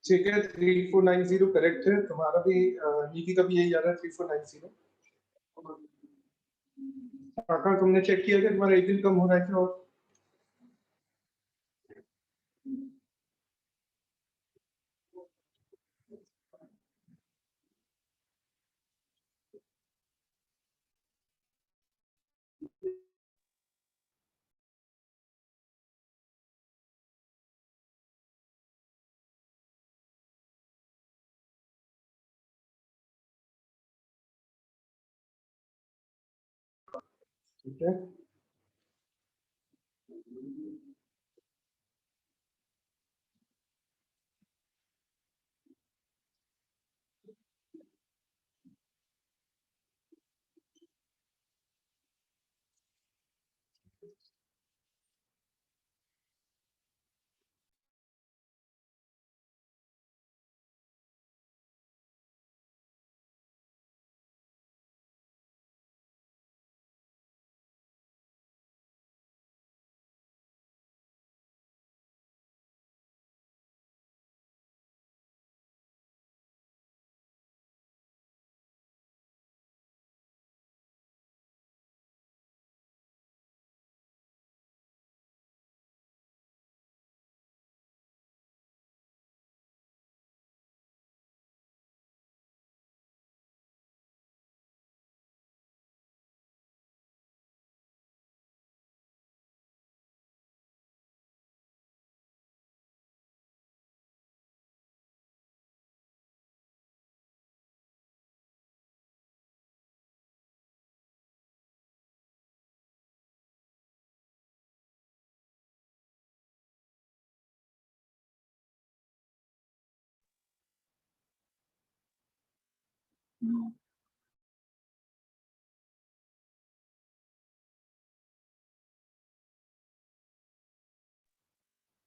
ठीक है, 3490 करेक्ट है तुम्हारा भी। नीति का भी यही आ रहा है 3490। आकाश तुमने चेक किया कि तुम्हारा एक दिन कम हो रहा है क्या? और ठीक है,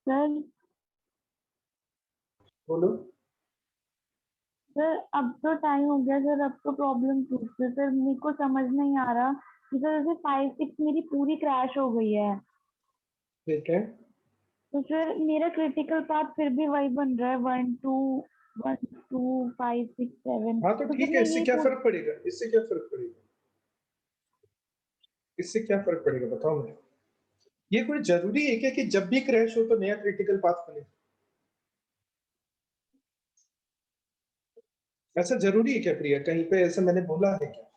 सर बोलो। सर अब तो टाइम हो गया सर, अब तो प्रॉब्लम पूछते सर, मेरे को समझ नहीं आ रहा कि सर जैसे 5-6 मेरी पूरी क्रैश हो गई है, ठीक है, तो सर मेरा क्रिटिकल पाथ फिर भी वही बन रहा है 1 2 1 2 5 6 7। हाँ तो तो ठीक फिर है, मैं इससे ये क्या सोच, फर्क पड़ेगा? इससे क्या फर्क पड़ेगा? इससे क्या फर्क पड़ेगा बताओ मुझे। ये कोई जरूरी है क्या कि जब भी क्रैश हो तो नया क्रिटिकल पाथ बने? ऐसा जरूरी है क्या प्रिया? कहीं पे ऐसा मैंने बोला है क्या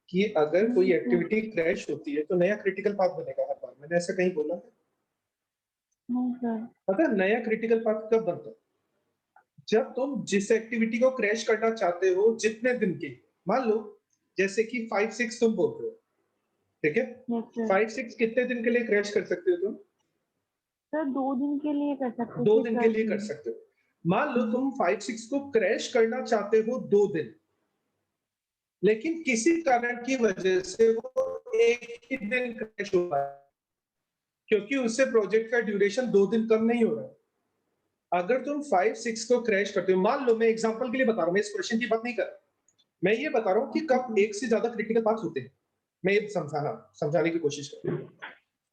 कि अगर कोई नहीं सर, एक्टिविटी क्रैश होती है तो नया क्रिटिकल पाथ बनेगा हर बार? मैंने ऐसा कहीं बोला है? नहीं सर। पता है नया क्रिटिकल पाथ कब बनता है? जब तुम जिस एक्टिविटी को क्रैश करना चाहते हो जितने दिन के लिए, मान लो जैसे कि 5-6 तुम बोल रहे हो, ठीक है? Yes sir. 5-6 कितने दिन के लिए क्रैश कर सकते हो तुम? सर 2 दिन के लिए कर सकते, 2 दिन के 6 और लिए कर 3। सकते हो। मान लो तुम 5-6 को क्रैश करना चाहते हो 2 दिन, लेकिन किसी कारण की वजह से वो एक ही दिन क्रैश हो पाया, क्योंकि उससे प्रोजेक्ट का ड्यूरेशन 2 दिन कम नहीं हो रहा है। अगर तुम 5-6 को क्रैश करते हो, मान लो मैं एग्जांपल के लिए बता रहा हूं, मैं इस क्वेश्चन की बात नहीं कर रहा, मैं ये बता रहा हूं कि कब एक से ज्यादा क्रिटिकल पाथ होते हैं। मैं ये समझाने की कोशिश कर रहा हूं।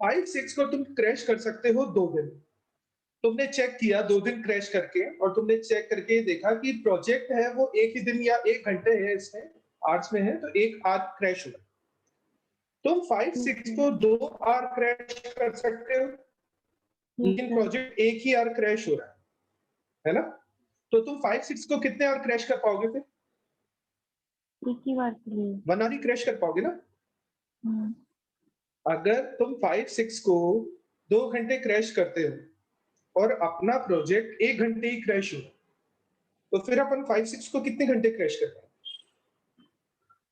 5-6 को तुम क्रैश कर सकते हो 2 दिन। तुमने चेक किया 2 दिन क्रैश करके, और तुमने चेक करके देखा कि प्रोजेक्ट है वो एक ही दिन या 1 घंटे है, इसमें आवर्स में है, तो 1 आवर क्रैश हुआ। तुम 5-6 को 2 आवर क्रैश कर सकते हो, यस लेकिन सर। प्रोजेक्ट एक ही आवर क्रैश हो रहा है ना? तो तुम 5-6 को कितने आवर क्रैश कर पाओगे फिर? एक ही बार के लिए। 1 आवर ही क्रैश कर पाओगे ना? हम्म। अगर तुम 5-6 को 2 घंटे क्रैश करते हो और अपना प्रोजेक्ट 1 घंटे ही क्रैश हो, तो फिर अपन 5-6 को कितने घंटे क्रैश कर पाएंगे?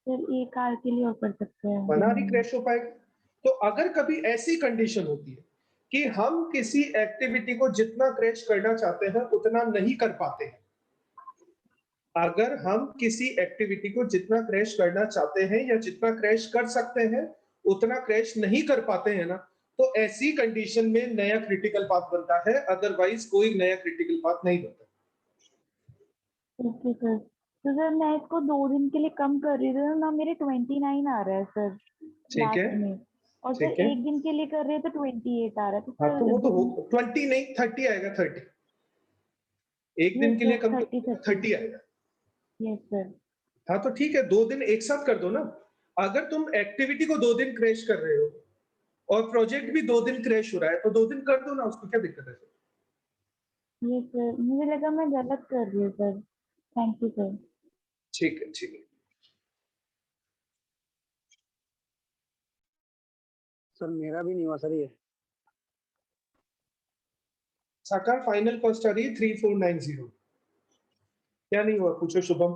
सर 1 आवर के लिए और कर सकते हैं 1 आवर ही दिन में। क्रैश हो पाएगा। तो अगर कभी ऐसी कंडीशन होती है कि हम किसी एक्टिविटी को जितना क्रैश करना चाहते हैं उतना नहीं कर पाते हैं, अगर हम किसी एक्टिविटी को जितना क्रैश करना चाहते हैं या जितना क्रैश कर सकते हैं उतना क्रैश नहीं कर पाते हैं ना, तो ऐसी कंडीशन में नया क्रिटिकल पाथ बनता है, अदरवाइज कोई नया क्रिटिकल पाथ नहीं बनता। ओके सर, तो सर मैं इसको 2 दिन के लिए कम कर रही हूँ ना, मेरे 29 आ रहा है सर ठीक है, लास्ट में, और सर ठीक है। 1 दिन के लिए कर रहे हैं तो 28 आ रहा है, तो हाँ तो सर वो तो दो। 20 नहीं 30 आएगा, 30। एक दिन के लिए कम 30 30 आएगा। Yes sir. हाँ तो ठीक है, 2 दिन एक साथ कर दो ना। अगर तुम एक्टिविटी को 2 दिन क्रैश कर रहे हो और प्रोजेक्ट भी 2 दिन क्रैश हो रहा है, तो 2 दिन कर दो ना, उसको क्या दिक्कत है? यस सर, मुझे लगा मैं गलत कर रही हूँ सर। Thank you sir. ठीक है, ठीक है। सर मेरा भी नहीं हुआ सर ये। साकार फाइनल कॉस्ट आ रही है 3490। क्या नहीं हुआ, पूछो शुभम।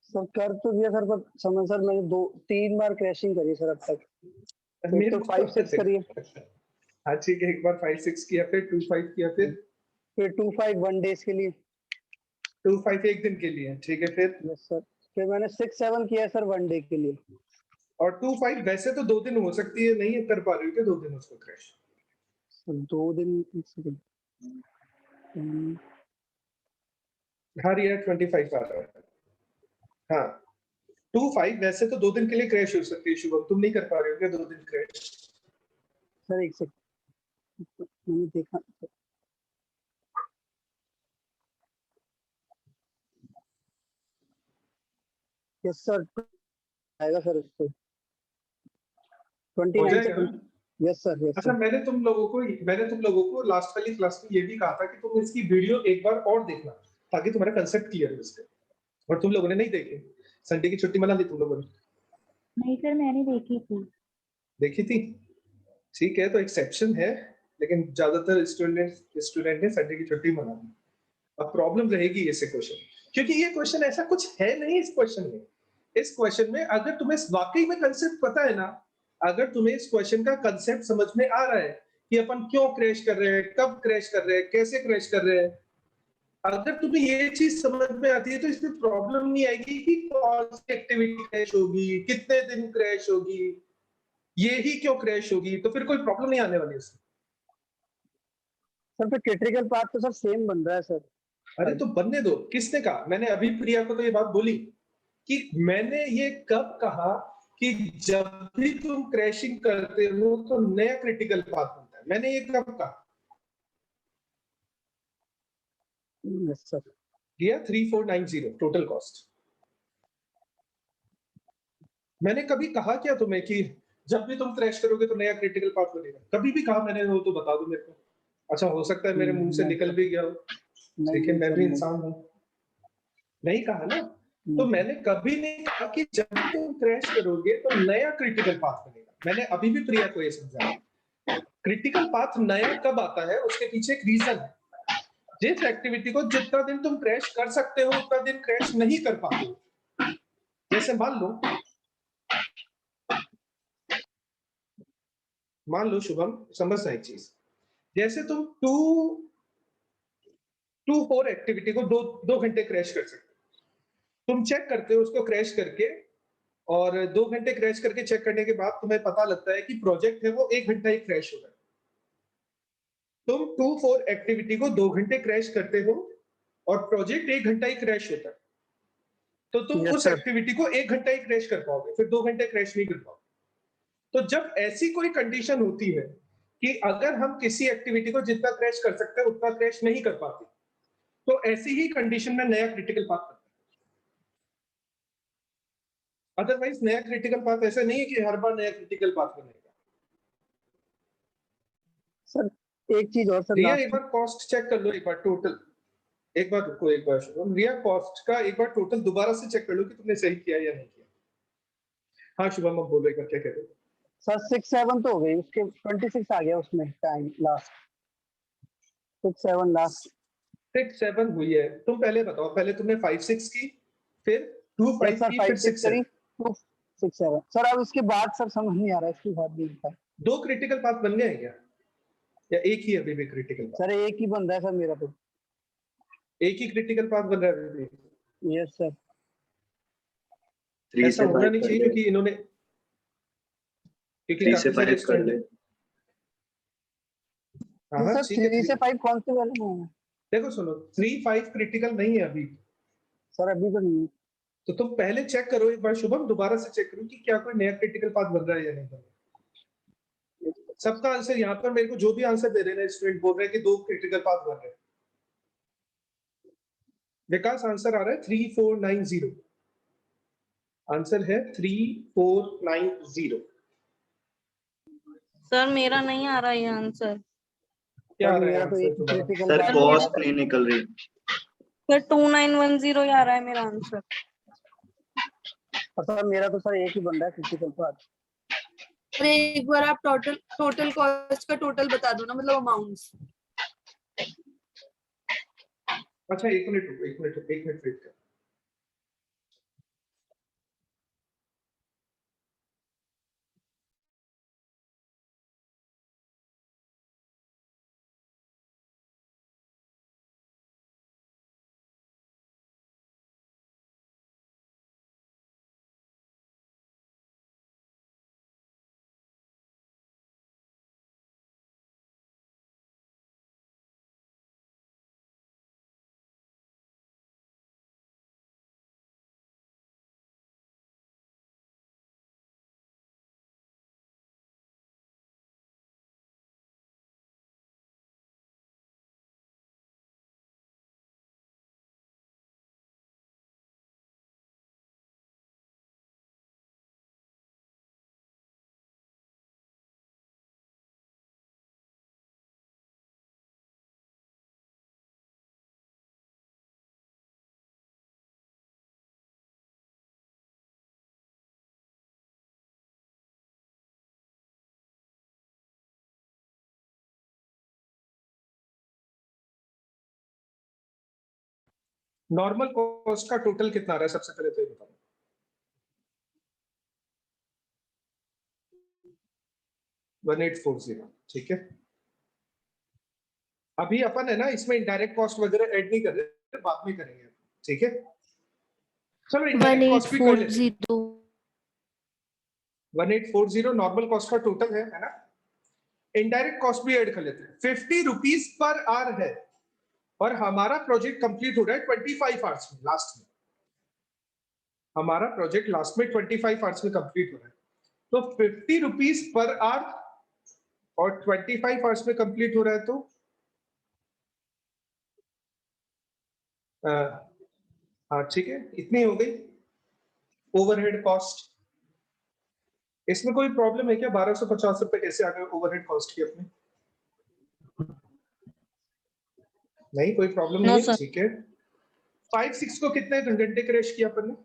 सर कर तो दिया सर, पर समय सर मैंने 2-3 बार क्रैशिंग करी सर अब तक। एक तो 5-6 करी है, हाँ ठीक है, एक बार 5-6 किया, फिर 2-5 किया, फिर 2-5 1 डेज के लिए। 2-5 एक दिन के लिए, ठीक है, फिर यस सर। फिर मैंने 6-7 किया सर 1 डे के लिए। और 2-5 वैसे तो 2 दिन हो सकती है, नहीं कर पा रही हो क्या 2 दिन उसको क्रैश? सर 2 दिन, एक सेकंड। हाँ रिया 25 आ रहा है। हाँ 2-5 वैसे तो 2 दिन के लिए क्रैश हो सकती है शुभम, तुम नहीं कर पा रहे हो क्या 2 दिन क्रैश? सर एक सेकंड, मैंने देखा। यस सर आएगा सर उसको हो 29 जाएगा सेकंड। ना? यस सर, यस अच्छा सर। मैंने तुम लोगों को लास्ट वाली क्लास में ये भी कहा था कि तुम इसकी वीडियो एक बार और देखना, ताकि तुम्हारा कंसेप्ट क्लियर हो इसका, और तुम लोगों ने नहीं देखे। संडे की छुट्टी मना ली तुम लोगों ने। नहीं सर, मैंने देखी थी। देखी थी? ठीक है, तो एक्सेप्शन है, लेकिन ज्यादातर स्टूडेंट ने संडे की छुट्टी मना ली। अब प्रॉब्लम रहेगी ऐसे क्वेश्चन, क्योंकि ये क्वेश्चन ऐसा कुछ है नहीं इस क्वेश्चन में। इस क्वेश्चन में अगर तुम्हें वाकई में कंसेप्ट पता है ना, अगर तुम्हें इस क्वेश्चन का कंसेप्ट समझ में आ रहा है कि अपन क्यों क्रैश कर रहे हैं, कब क्रैश कर रहे हैं, कैसे क्रैश कर रहे हैं, अगर तुम्हें ये चीज समझ में आती है, तो इसमें प्रॉब्लम नहीं आएगी कि कौन सी एक्टिविटी क्रैश होगी, कितने दिन क्रैश होगी, ये ही क्यों क्रैश होगी, तो फिर कोई प्रॉब्लम नहीं आने वाली इसमें। सर फिर क्रिटिकल पार्ट तो सर सेम बन रहा है सर। अरे तो बनने दो, किसने कहा? मैंने अभी प्रिया को तो ये बात बोली कि मैंने ये कब कहा कि जब भी तुम क्रैशिंग करते हो तो नया क्रिटिकल पाथ बनता है, मैंने ये कब कहा? Yes sir. दिया 3490 टोटल कॉस्ट। मैंने कभी कहा क्या तुम्हें कि जब भी तुम क्रैश करोगे तो नया क्रिटिकल पाथ बनेगा? कभी भी कहा मैंने हो तो बता दो मेरे को। अच्छा हो सकता है मेरे मुंह से नहीं निकल सर, भी गया हो, लेकिन मैं सर भी नहीं। इंसान हूं। नहीं कहा ना? तो मैंने कभी नहीं कहा कि जब भी तुम क्रैश करोगे तो नया क्रिटिकल पाथ बनेगा। मैंने अभी भी प्रिया को ये समझाया। क्रिटिकल पाथ नया कब आता है, उसके पीछे एक रीजन है। जिस एक्टिविटी को जितना दिन तुम क्रैश कर सकते हो उतना दिन क्रैश नहीं कर पाते हो। जैसे मान लो शुभम, समझना एक चीज। जैसे तुम 2-4 एक्टिविटी को 2 घंटे क्रैश कर सकते हो। तुम चेक करते हो उसको क्रैश करके, और 2 घंटे क्रैश करके चेक करने के बाद तुम्हें पता लगता है कि प्रोजेक्ट है वो 1 घंटा ही क्रैश हो रहा है। तुम 2-4 एक्टिविटी को 2 घंटे क्रैश करते हो और प्रोजेक्ट 1 घंटा ही क्रैश होता है, तो तुम यस उस सर। एक्टिविटी को 1 घंटा ही क्रैश कर पाओगे, फिर 2 घंटे क्रैश नहीं कर पाओगे। तो जब ऐसी कोई कंडीशन होती है कि अगर हम किसी एक्टिविटी को जितना क्रैश कर सकते हैं उतना क्रैश नहीं कर पाते, तो ऐसी ही कंडीशन में नया क्रिटिकल पाथ बनता है। अदरवाइज नया क्रिटिकल पाथ ऐसा नहीं है कि हर बार नया क्रिटिकल पाथ बनेगा। सर एक चीज और सर रिया एक लास्ट। बार कॉस्ट चेक कर लो, एक बार टोटल, एक बार रुको, एक बार शुभम, रिया कॉस्ट का एक बार टोटल दोबारा से चेक कर लो कि तुमने सही किया या नहीं किया। हाँ शुभम अब बोलो एक बार, क्या कह रहे हो? सर 6-7 तो हो गई, उसके 26 आ गया उसमें टाइम लास्ट। 6-7 लास्ट। 6-7 हुई है। तुम पहले बताओ, पहले तुमने 5-6 की, फिर यस 2-5 सर, की, फिर 5-6 करी, 6-7। 2-6-7 सर। अब इसके बाद सर समझ नहीं आ रहा है, इसके बाद भी था। 2 क्रिटिकल पाथ बन गए हैं क्या, या एक ही अभी भी क्रिटिकल पाथ? सर एक ही बन रहा है सर मेरा तो। एक ही क्रिटिकल पाथ बन रहा है अभी भी? Yes sir. 3 ऐसा से होना 5 नहीं कर चाहिए, ले, क्योंकि इन्होंने 3 से काफी सारे 5 कर ले। हाँ हाँ सर ठीक है 3 से 5 कौन से वाले में है? देखो सुनो, 3-5 क्रिटिकल नहीं है अभी। सर अभी तो नहीं है। तो तुम पहले चेक करो एक बार शुभम, दोबारा से चेक करो कि क्या कोई नया क्रिटिकल पाथ बन रहा है या नहीं बन रहा। सबका आंसर यहाँ पर मेरे को जो भी आंसर दे रहे हैं स्टूडेंट बोल रहे हैं कि 2 क्रिटिकल पाथ बन रहे हैं। विकास आंसर आ रहा है 3490, आंसर है 3490। सर मेरा नहीं आ रहा ये आंसर। क्या आ सर रहा है मेरा तो आंसर एक तुम्हारा? क्रिटिकल सर पार्ट कॉस्ट नहीं निकल रही। सर 2910 ही आ रहा है मेरा आंसर। सर मेरा तो सर एक ही बन रहा है क्रिटिकल पार्ट। अरे एक बार आप टोटल कॉस्ट का टोटल बता दो ना, मतलब अमाउंट्स। अच्छा एक मिनट वेट कर। नॉर्मल कॉस्ट का टोटल कितना आ रहा है सबसे पहले तो ये बताओ। वन 1840, ठीक है। अभी अपन है ना इसमें इनडायरेक्ट कॉस्ट वगैरह ऐड नहीं कर रहे, बाद में करेंगे, ठीक है। चलो इनडायरेक्ट कॉस्ट भी कर लेते हैं। 1840 नॉर्मल कॉस्ट का टोटल है ना। इनडायरेक्ट कॉस्ट भी ऐड कर लेते हैं। 50 रुपीज पर आवर है और हमारा प्रोजेक्ट कंप्लीट हो रहा है 25 आवर्स में, लास्ट में हमारा प्रोजेक्ट लास्ट में 25 आवर्स में कंप्लीट हो रहा है। तो 50 रुपीज पर आवर और 25 आवर्स में कंप्लीट हो रहा है, तो हाँ ठीक है, इतनी हो गई ओवरहेड कॉस्ट। इसमें कोई प्रॉब्लम है क्या? 1250 रुपए कैसे आ गए ओवरहेड कॉस्ट की अपने? नहीं कोई प्रॉब्लम नहीं है, ठीक है। 5-6 को कितने घंटे क्रैश किया अपन ने?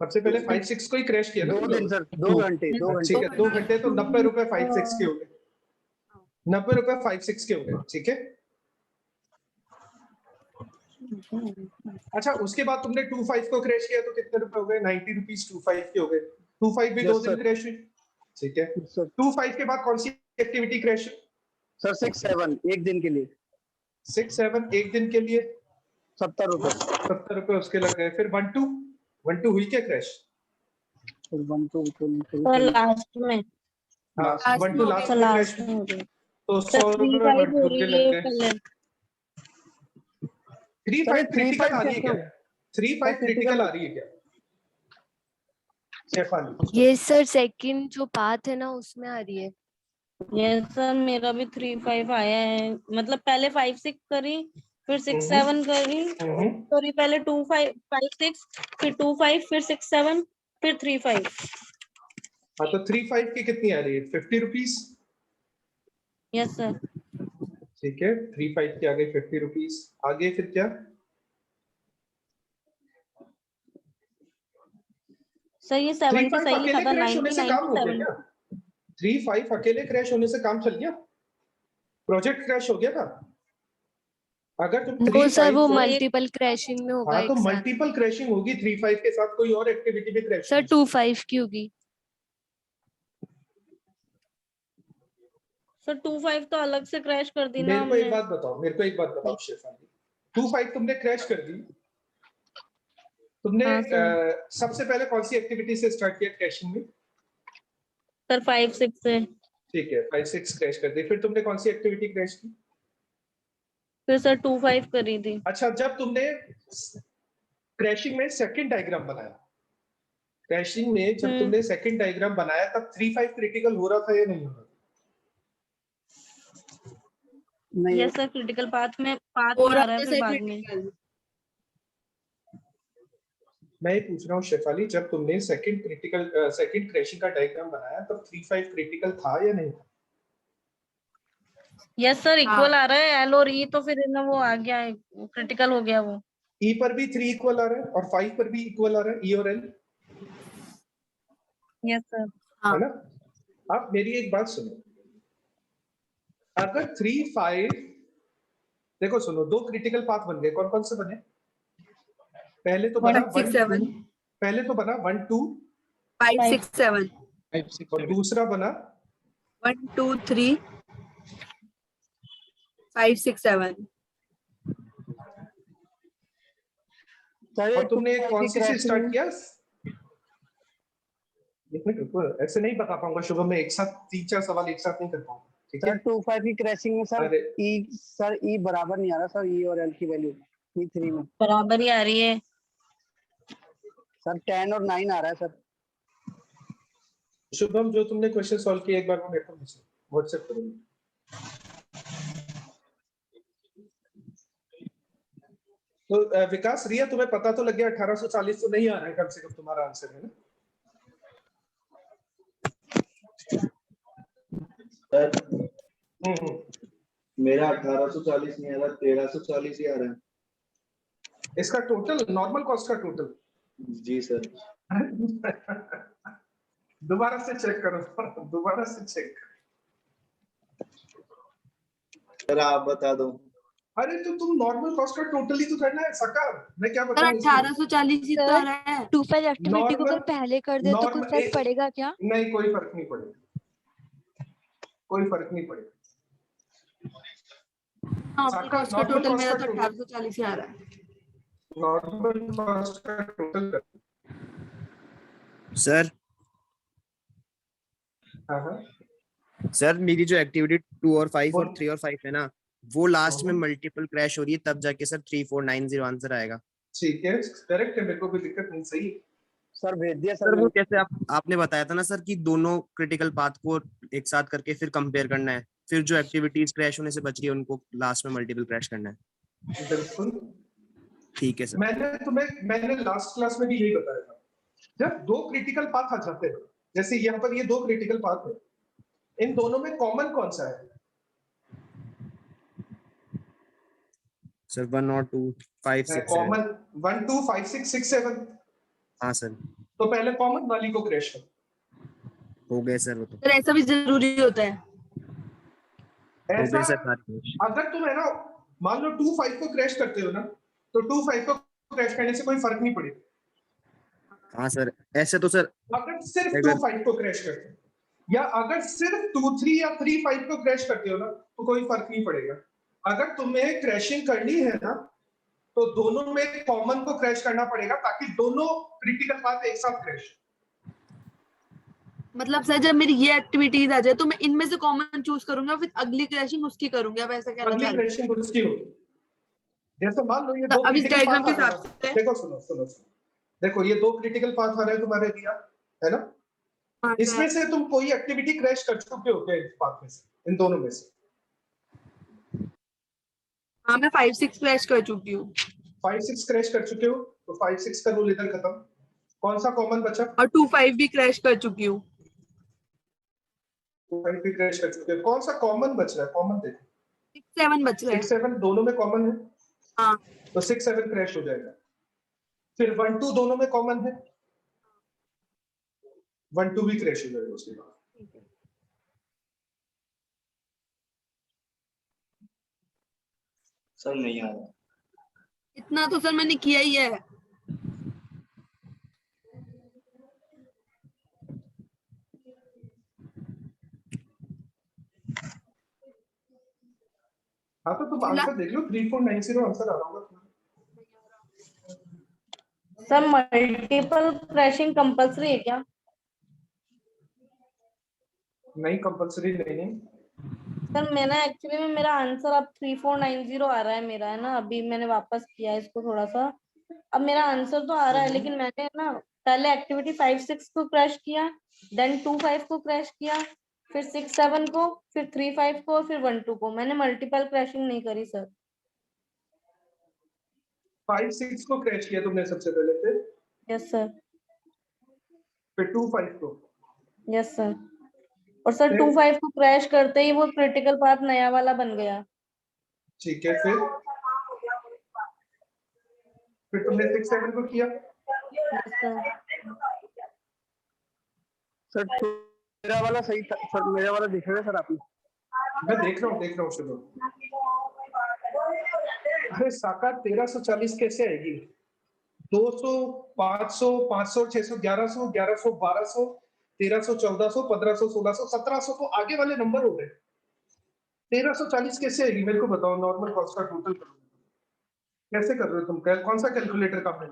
सबसे पहले 5-6 को ही क्रैश किया ना? 2 दिन सर, 2 घंटे, 2 घंटे। ठीक है, 2 घंटे तो 90 रुपए 5-6 के हो गए, 90 रुपए 5-6 के हो गए, ठीक है। अच्छा उसके बाद तुमने 2-5 को क्रैश किया तो कितने रुपए हो गए? 90 रुपीज 2-5 के हो गए। 2-5 भी 2 दिन क्रैश हुई, ठीक है। 2-5 के बाद कौन सी एक्टिविटी क्रैश? सर 6-7 एक दिन के लिए। 6-7 एक दिन के लिए 70 रुपए। 70 रुपए उसके लग गए। फिर 1-2 हुई क्या क्रैश? 1-2 सर लास्ट में, हाँ 1-2 लास्ट में क्रैश लास्ट में हो गया। तो 100 रुपए 1-2 के लग गए। 3-5 क्रिटिकल आ रही है क्या? 3-5 क्रिटिकल आ रही है क्या शेफाली? ये सर सेकंड जो पाथ है ना उसमें आ रही है। यस सर मेरा भी 3-5 आया है, मतलब पहले 5-6 करी, फिर 6-7 करी, सॉरी पहले 2-5-5-6, फिर 2-5, फिर 6-7, फिर 3-5। हाँ तो 3-5 की कितनी आ रही है? 50 रुपीज। Yes sir. ठीक है, 3-5 की आ गई 50 रुपीज। आगे फिर क्या? सर ये 70 सही लिखा था, क्रैश होने से काम हो गया 90 क्या? 3-5 अकेले क्रैश होने से काम चल गया? प्रोजेक्ट क्रैश हो गया था? अगर तुम वो सर वो 3-5 मल्टीपल क्रैशिंग में होगा हाँ तो एक साथ। मल्टीपल क्रैशिंग होगी 3-5 के साथ, कोई और एक्टिविटी भी क्रैश सर 2-5 की होगी। सर 2-5 तो अलग से क्रैश कर दी ना मेरे को हमने। एक बात बताओ शेफाली, 2-5 तुमने क्रैश कर दी, तुमने हाँ, सबसे पहले कौन सी एक्टिविटी से स्टार्ट किया क्रैशिंग में? सर 5-6 से। ठीक है 5-6 क्रैश कर दी, फिर तुमने कौन सी एक्टिविटी क्रैश की? फिर सर 2-5 करी थी। अच्छा जब तुमने क्रैशिंग में सेकंड डायग्राम बनाया, क्रैशिंग में जब तुमने सेकंड डायग्राम बनाया तब 3-5 क्रिटिकल हो रहा था या नहीं हो रहा था? नहीं यस सर, क्रिटिकल पाथ में आ और रहा है फिर से बाद में। critical। मैं ये पूछ रहा हूँ शेफाली, जब तुमने सेकंड क्रैशिंग का डायग्राम बनाया तब 3-5 क्रिटिकल था या नहीं था? यस सर, हाँ। इक्वल आ रहा है एल और ई, तो फिर ना वो आ गया, क्रिटिकल हो गया वो। ई पर भी 3 इक्वल आ रहा है और 5 पर भी इक्वल आ रहा है, ई और एल, यस सर। हाँ। है ना? अब मेरी एक बात सुनो, अगर 3-5, देखो सुनो, दो क्रिटिकल पाथ बन गए, कौन कौन से बने? पहले तो बना 5, 6, 7 पहले तो बना 1 2 5, 6, 7 और दूसरा बना 1 2 3 5 6 7। सर और तुमने 2-5 कौन की सी से क्रैशिंग स्टार्ट किया? एक मिनट रुको, ऐसे नहीं बता पाऊंगा शुभम, मैं एक साथ 3-4 सवाल एक साथ नहीं कर पाऊंगा, ठीक है? सर 2-5 की क्रैशिंग में सर अरे ई बराबर नहीं आ रहा सर, ई और एल की वैल्यू E3 में बराबर ही आ रही है सर 10 और 9 आ रहा है सर। शुभम, जो तुमने क्वेश्चन सॉल्व किया एक बार वो मेरे को भेजो, व्हाट्सएप करो। तो विकास, रिया, तुम्हें पता तो लग गया 1840 तो नहीं आ रहा है कम से कम, तुम्हारा आंसर है ना? सर हम्म। मेरा 1840 नहीं आ रहा, 1340 ही आ रहा है। इसका टोटल, नॉर्मल कॉस्ट का टोटल? जी सर। दोबारा से चेक करो, दोबारा से चेक। सर आप बता दो। अरे तो तुम नॉर्मल कॉस्ट का टोटल ही तो करना है सकार, मैं क्या सर बताऊं? 1840 ही तो आ सर रहा है। 2-5 एक्टिविटी को अगर नॉर्मल पहले कर दे तो कुछ फर्क पड़ेगा क्या? नहीं, कोई फर्क नहीं पड़ेगा, कोई फर्क नहीं पड़ेगा। नॉर्मल कॉस्ट का टोटल मेरा तो 1840 ही आ रहा है। नॉर्मल कॉस्ट का टोटल सर सर मेरी जो एक्टिविटी 2 और 5 और 3 और 5 है ना, वो लास्ट में मल्टीपल क्रैश हो रही है, तब जाके सर 3490 आंसर आएगा। ठीक है, करेक्ट है, मेरे को कोई दिक्कत नहीं, सही है। सर भेज दिया सर वो कैसे आपने बताया था ना सर कि दोनों क्रिटिकल पाथ को एक साथ करके फिर कंपेयर करना है, फिर जो एक्टिविटीज क्रैश होने से बच रही है उनको लास्ट में मल्टीपल क्रैश करना है। बिल्कुल ठीक है सर। मैंने लास्ट क्लास में भी यही बताया था, जब दो क्रिटिकल पाथ आ जाते हैं, जैसे यहाँ पर ये दो क्रिटिकल पाथ है, इन दोनों में कॉमन कौन सा है? सर 1 और 2 5 6 कॉमन 1 2 5 6 6 7। हाँ सर। तो पहले कॉमन वाली को क्रैश कर। हो गए सर वो तो। सर ऐसा भी जरूरी होता है? ऐसा सर अगर तुम है ना, मान लो 2 5 को क्रैश करते हो ना, तो 2 5 को क्रैश करने से कोई फर्क नहीं पड़ेगा। हाँ सर, ऐसे तो सर अगर सिर्फ 2 5 को क्रैश करते हो, या अगर सिर्फ 2 3 या 3 5 को क्रैश करते हो ना, तो कोई फर्क नहीं पड़ेगा। अगर तुम्हें क्रैशिंग करनी है ना, तो दोनों में कॉमन को क्रैश करना पड़ेगा, ताकि दोनों क्रिटिकल पाथ एक साथ क्रैश। मतलब सर जब मेरी ये एक्टिविटीज आ जाए तो मैं इनमें से कॉमन चूज करूंगा, फिर अगली क्रैशिंग उसकी करूंगी। अब ऐसा कहना अगली चाह रहे हैं? क्रैशिंग उसकी होगी। जैसे मान लो ये तो दो अब इस क्रिटिकल डायग्राम पाथ के आ हिसाब रहा है, से देखो सुनो, देखो ये दो क्रिटिकल पाथ आ रहे हैं तुम्हारे दिया है ना, हाँ, इसमें से तुम कोई एक्टिविटी क्रैश कर चुके हो क्या इस पाथ में से, इन दोनों में से? हाँ मैं 5 6 क्रैश कर चुकी हूँ। 5 6 क्रैश कर चुके हो, तो 5 6 का रूल इधर खत्म। कौन सा कॉमन बचा? और 2 5 भी क्रैश कर चुकी हूँ। 2 5 भी क्रैश कर चुके हो, कौन सा कॉमन बच रहा है? कॉमन देखो, 6 7 बच रहा है। 6 7 दोनों में कॉमन है, हाँ तो 6 7 क्रैश हो जाएगा। फिर 1 2 दोनों में कॉमन है, 1 2 भी क्रैश हो जाएगा उसके बाद। सर नहीं आ रहा। इतना तो सर मैंने किया ही है। हाँ तो तुम आंसर देख लो, 3490 आंसर आ रहा होगा। सर मल्टीपल क्रैशिंग कंपल्सरी है क्या? नहीं, कंपल्सरी नहीं है। सर मैंने एक्चुअली में मेरा आंसर अब 3490 आ रहा है मेरा, है ना, अभी मैंने वापस किया इसको थोड़ा सा, अब मेरा आंसर तो आ रहा है, लेकिन मैंने ना पहले एक्टिविटी 5 6 को क्रैश किया, देन 2 5 को क्रैश किया, फिर 6-7 को, फिर 3-5 को और फिर 1-2 को। मैंने मल्टीपल क्रैशिंग नहीं करी सर। 5-6 को क्रैश किया तुमने सबसे पहले, यस सर। फिर 2-5 को। Yes sir. और सर फिर? 2-5 को क्रैश करते ही वो क्रिटिकल पाथ नया वाला बन गया। ठीक है, फिर तुमने 6-7 को किया। Yes sir. सर मेरा वाला सही था सर, मेरा वाला दिख रहा है सर आपने? मैं देख रहा हूँ शुभ। अरे साकार 1340 कैसे आएगी? 200, 500, 500, 600, 1100, 1100, 1200, 1300, 1400, 1500, 1600, 1700 तो आगे वाले नंबर हो गए। 1340 कैसे आएगी मेरे को बताओ। नॉर्मल कॉस्ट का टोटल करो, कैसे कर रहे हो तुम? कौन सा कैलकुलेटर काम में,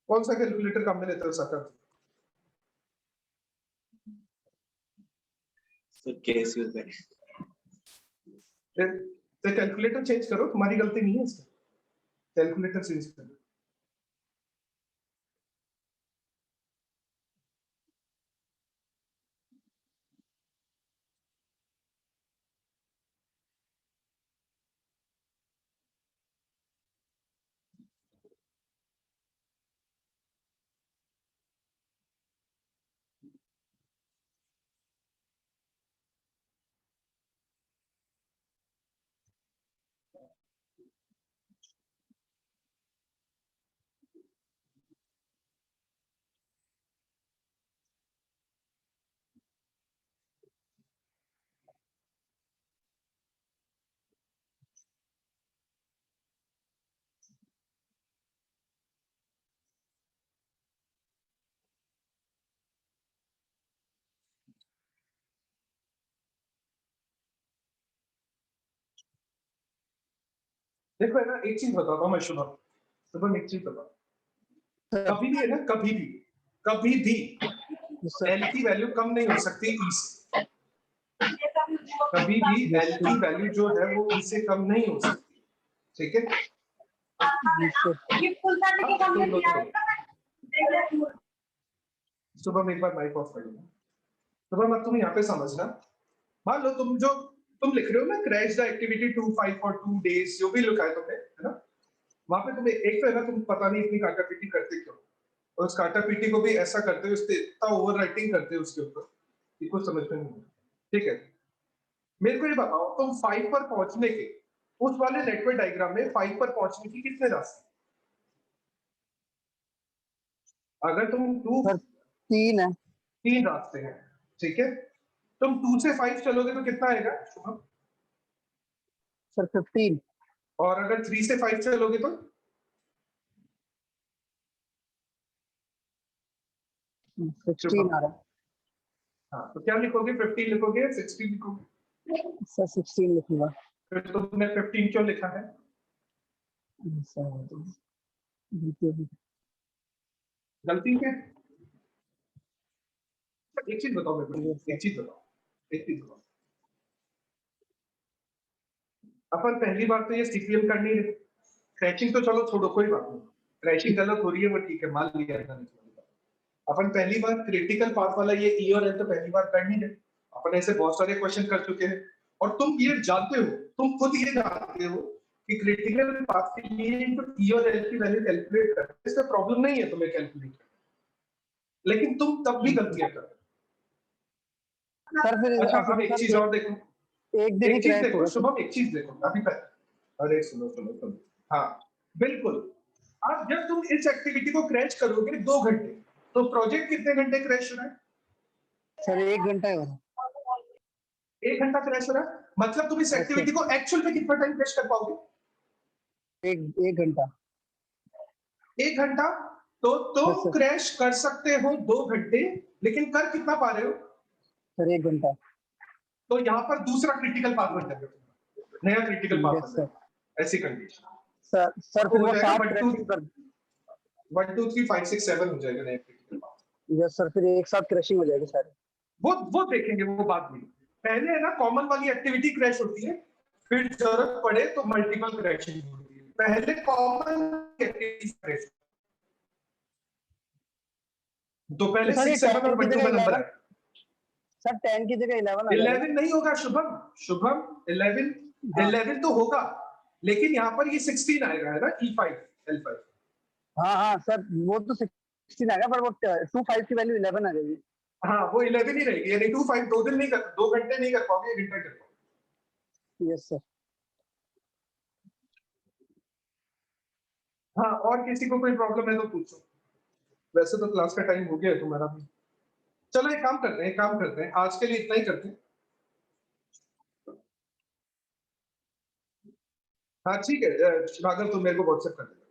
कौन सा कैलकुलेटर काम में लेते हो साकार? कैसे होता है? तो कैलकुलेटर चेंज करो, तुम्हारी गलती नहीं है इसमें, कैलकुलेटर चेंज करो। देखो है ना, एक चीज बताता हूँ मैं शुभम, एक चीज बताओ, कभी भी है ना, कभी भी एल की वैल्यू कम नहीं हो सकती ई से। कभी भी एल की वैल्यू जो है वो ई से कम नहीं हो सकती, ठीक है? शुभम एक बार माइक ऑफ कर लो। शुभम अब तुम यहाँ पे समझना, मान लो तुम लिख रहे हो ना क्रैश द एक्टिविटी 2-5 और 2 days, जो भी लिखा है तुमने, है ना? वहां पे तुम्हें एक तो है ना, तुम पता नहीं इतनी काटापीटी करते क्यों, और उस काटापीटी को भी ऐसा करते हो, इतना ओवर राइटिंग करते हो उसके ऊपर कि कुछ समझ में नहीं आता, ठीक है? मेरे को ये बताओ, तुम 5 पर पहुंचने के उस वाले नेटवर्क डायग्राम में 5 पर पहुंचने की कितने रास्ते? अगर तुम 3 है, 3 रास्ते हैं, ठीक है? तुम 2 से 5 चलोगे तो कितना आएगा शुभम? सर 15। और अगर 3 से 5 चलोगे तो 16 आ रहा है। हाँ, तो क्या लिखोगे? 15 लिखोगे या 16 लिखोगे? सर 16 लिखूंगा। फिर तुमने 15 क्यों लिखा है? गलती क्या है? एक चीज बताओ मेरे को, एक चीज बताओ। अपन पहली बार तो ये सीपीएम कर नहीं रहे, क्रैशिंग तो चलो छोड़ो, कोई बात नहीं, क्रैशिंग गलत हो रही है वो ठीक है, मान लिया था। अपन पहली बार क्रिटिकल पाथ वाला ये ई और एल तो पहली बार कर नहीं रहे, अपन ऐसे बहुत सारे क्वेश्चन कर चुके हैं, और तुम ये जानते हो, तुम खुद ये जानते हो कि क्रिटिकल पाथ के लिए तो ई और एल की वैल्यू कैलकुलेट करना, इसमें प्रॉब्लम नहीं है तुम्हें कैलकुलेट करना, लेकिन तुम तब भी गलतियां करते हो। सर फिर अच्छा, अब एक चीज और देखो, एक दिन एक चीज देखो सर। शुभम, एक चीज देखो अभी तक, अरे सुनो, हाँ बिल्कुल, अब जब तुम इस एक्टिविटी को क्रैश करोगे 2 घंटे, तो प्रोजेक्ट कितने घंटे क्रैश हो रहा है? सर 1 घंटा है। 1 घंटा क्रैश हो रहा है, मतलब तुम इस एक्टिविटी को एक्चुअल में कितना टाइम क्रैश कर पाओगे? एक घंटा। 1 घंटा, तो तुम क्रैश कर सकते हो 2 घंटे, लेकिन कर कितना पा रहे हो? सर 1 घंटा। तो यहाँ पर दूसरा क्रिटिकल पाथ बन जाएगा, नया क्रिटिकल पाथ बन जाएगा, ऐसी कंडीशन। सर फिर वो 7 क्रैशिंग कर 1 2 3 5 6 7 हो जाएगा नया क्रिटिकल पाथ। यस सर, फिर एक साथ क्रैशिंग हो जाएगी सारे। वो देखेंगे, वो बात नहीं, पहले है ना कॉमन वाली एक्टिविटी क्रैश होती है, फिर जरूरत पड़े तो मल्टीपल क्रैशिंग होती है, पहले कॉमन एक्टिविटी क्रैश। तो पहले सर ये 6 7 और 10 की 1 2 जगह का नंबर 11, है। सर 10 की जगह 11 आ जाएगा। 11 नहीं होगा शुभम, शुभम 11 हाँ 11 तो होगा, लेकिन यहाँ पर ये 16 आएगा है ना, E5 L5। हाँ हाँ सर, वो तो 16 आएगा, पर वो 25 की वैल्यू 11 आ जाएगी। हाँ वो 11 ही रहेगी, यानी 25 2 दिन नहीं कर, 2 घंटे नहीं कर पाओगे, 1 घंटा कर पाओगे। Yes sir. हाँ और किसी को कोई प्रॉब्लम है तो पूछो, वैसे तो क्लास का टाइम हो गया है तुम्हारा भी। चलो एक काम करते हैं, एक काम करते हैं, आज के लिए इतना ही करते हैं। हाँ ठीक है, राघव तुम मेरे को व्हाट्सएप कर देना।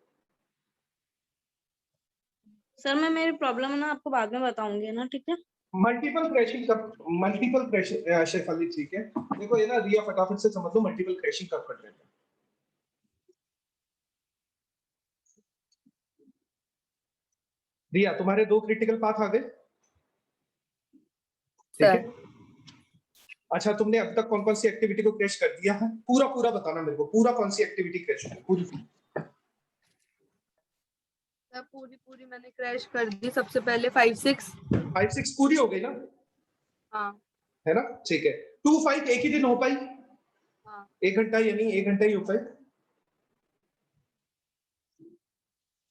सर मैं मेरी प्रॉब्लम है ना आपको बाद में बताऊंगी ना, ठीक है? मल्टीपल क्रैशिंग कब, मल्टीपल क्रैशिंग शेफाली ठीक है, देखो ये ना रिया फटाफट से समझ लो मल्टीपल क्रैशिंग कब कर रहे हैं। रिया तुम्हारे 2 क्रिटिकल पाथ आ गए, ठीक है। अच्छा तुमने अब तक कौन कौन सी एक्टिविटी को क्रैश कर दिया है, पूरा पूरा बताना मेरे को, पूरा कौन सी एक्टिविटी क्रैश हुई पूरी। पूरी पूरी मैंने क्रैश कर दी। सबसे पहले 5 6। 5 6 पूरी हो गई ना, हाँ है ना, ठीक है। 2 5 एक ही दिन हो पाई, हाँ 1 घंटा, यानी 1 घंटा ही हो पाई,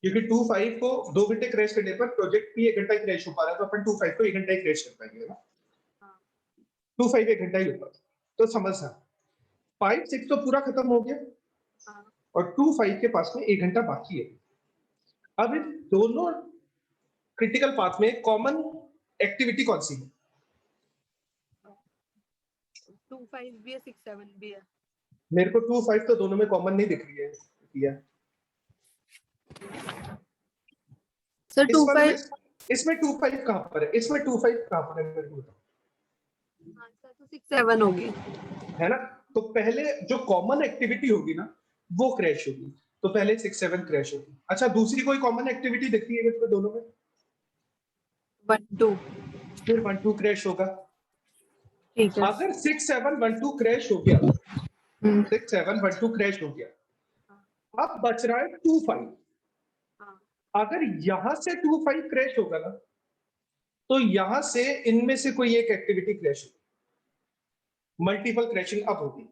क्योंकि 2 5 को 2 घंटे क्रैश करने पर प्रोजेक्ट भी 1 घंटा ही क्रैश हो पा रहा है, तो अपन 2 5 को 1 घंटा ही क्रैश कर पाएंगे ना। हाँ 2 5 1 घंटा ही होता, तो समझना 5 6 तो पूरा खत्म हो गया, हाँ और 2 5 के पास में 1 घंटा बाकी है। अब इन दोनों क्रिटिकल पाथ में कॉमन एक्टिविटी कौन सी है? 2 5 भी है 6 7 भी है। मेरे को 2 5 तो दोनों में कॉमन नहीं दिख रही है या सर इस 2 वाले में, 5। इसमें 2 5 कहां पर है, इसमें 2 5 कहां पर है मेरे को बताओ, हाँ सर तो 6 7 होगी। है ना। तो पहले जो कॉमन एक्टिविटी होगी ना वो क्रैश होगी, तो पहले 6 7 क्रैश होगी। अच्छा दूसरी कोई कॉमन एक्टिविटी दिखती है मेरे को दोनों में? 1 2। फिर 1 2 क्रैश होगा। ठीक है। अगर 6 7 1 2 क्रैश हो गया, 6 7 1 2 क्रैश हो गया, अब बच रहा है 2 5। हाँ अगर यहां से 2 5 क्रैश होगा ना, तो यहां से इनमें से कोई एक एक्टिविटी क्रैश होगी, मल्टीपल क्रैशिंग अब होगी।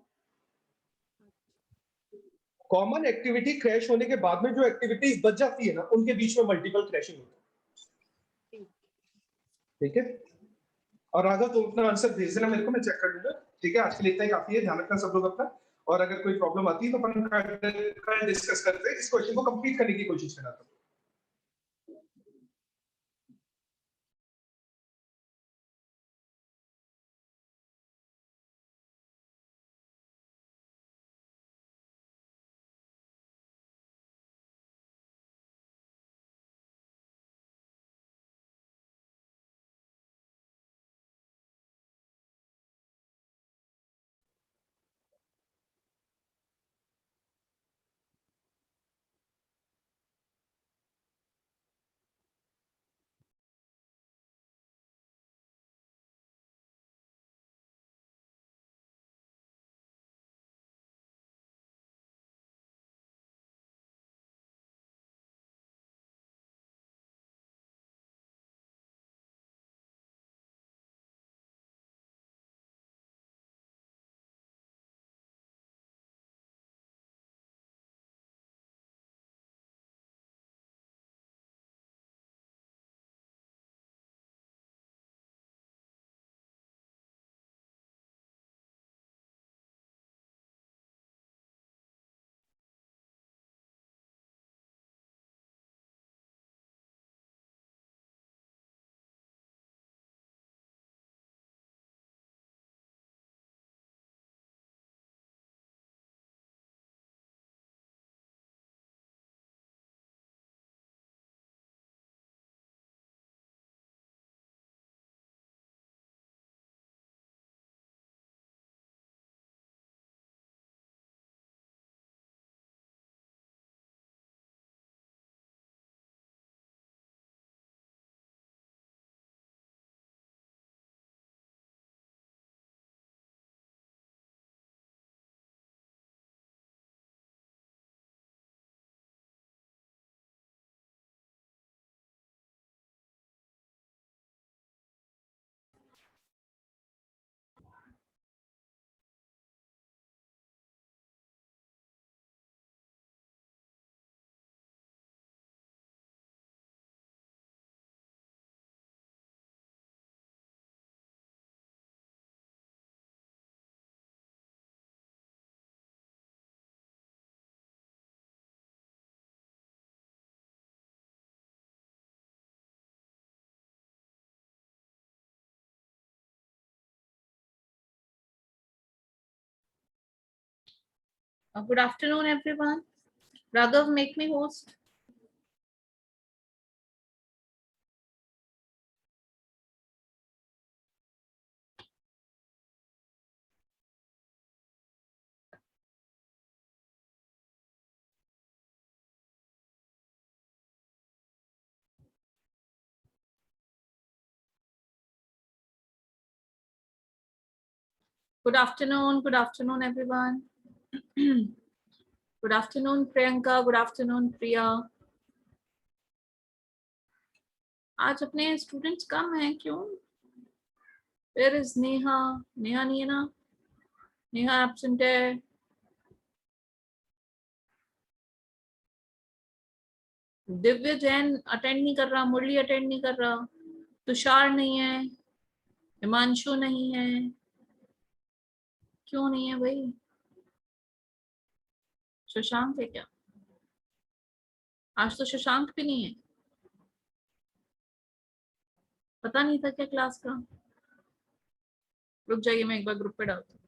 कॉमन एक्टिविटी क्रैश होने के बाद में जो एक्टिविटीज बच जाती है ना, उनके बीच में मल्टीपल क्रैशिंग होती है, ठीक है। और राघव तुम अपना आंसर भेज देना मेरे को, मैं चेक कर लूंगा, ठीक है। आज के लिए इतना ही काफी है, ध्यान रखना सब लोग अपना, और अगर कोई प्रॉब्लम आती है तो अपन कल डिस्कस करते हैं, इस क्वेश्चन को कंप्लीट करने की कोशिश करना। Good afternoon, everyone. Raghav, make me host. Good afternoon, everyone. Good afternoon, Priyanka. Good afternoon, Priya. आज अपने स्टूडेंट्स कम हैं क्यों? Where is Neha? नेहा नहीं है ना? नेहा एब्सेंट है. दिव्य जैन अटेंड नहीं कर रहा, मुरली अटेंड नहीं कर रहा, तुषार नहीं है, हिमांशु नहीं है. क्यों नहीं है भाई? शशांक है क्या? आज तो शशांक भी नहीं है. पता नहीं था क्या क्लास का. रुक जाइए, मैं एक बार ग्रुप पे डालती हूँ.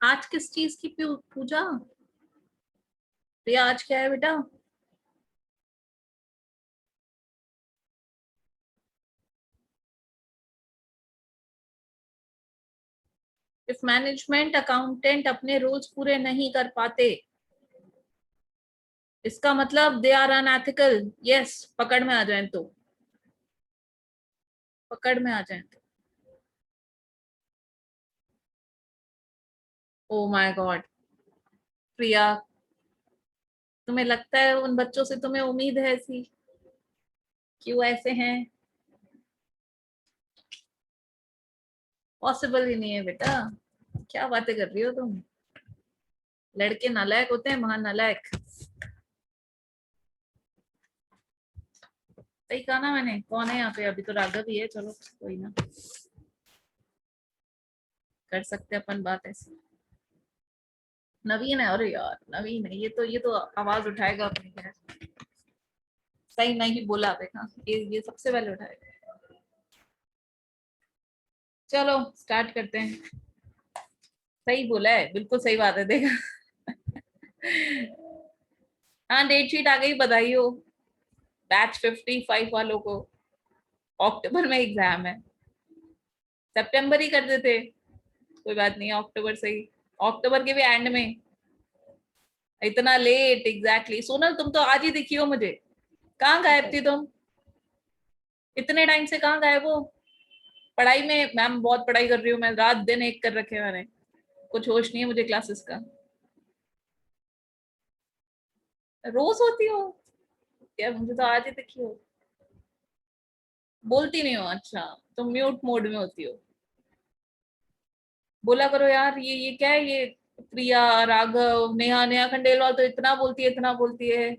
आज किस चीज की पूजा? प्रिया, आज क्या है बेटा? इफ मैनेजमेंट अकाउंटेंट अपने रोल्स पूरे नहीं कर पाते, इसका मतलब दे आर अनएथिकल. यस, पकड़ में आ जाए तो. पकड़ में आ जाए तो. Oh my God. प्रिया, तुम्हें लगता है उन बच्चों से तुम्हें उम्मीद है ऐसी? क्यों ऐसे हैं? पॉसिबल ही नहीं है बेटा. क्या बातें कर रही हो तुम? लड़के नालायक होते हैं, महानालायक. सही कहा ना मैंने? कौन है यहाँ पे? अभी तो राघव ही है. चलो कोई ना, कर सकते अपन बात ऐसी. नवीन है. अरे यार नवीन है. ये तो आवाज उठाएगा अपनी. खैर, सही नहीं बोला. देखा, ये सबसे पहले उठाएगा. चलो स्टार्ट करते हैं. सही बोला है, बिल्कुल सही बात है. देखा. हाँ, डेट शीट आ गई. बधाई हो बैच 55 वालों को. अक्टूबर में एग्जाम है. सितंबर ही कर देते, कोई बात नहीं. अक्टूबर से ही, अक्टूबर के भी एंड में. इतना लेट? एग्जैक्टली. सोनल, तुम तो आज ही दिखी हो मुझे. कहाँ गायब थी तुम? इतने टाइम से कहाँ गायब हो? पढ़ाई में? मैम बहुत पढ़ाई कर रही हूँ मैं. रात दिन एक कर रखे मैंने. कुछ होश नहीं है मुझे क्लासेस का. रोज होती हो क्या? मुझे तो आज ही दिखी हो. बोलती नहीं हो? अच्छा, तुम म्यूट मोड में होती हो. बोला करो यार. ये क्या है ये? प्रिया, राघव, नेहा. नेहा खंडेलवाल तो इतना बोलती है, इतना बोलती है.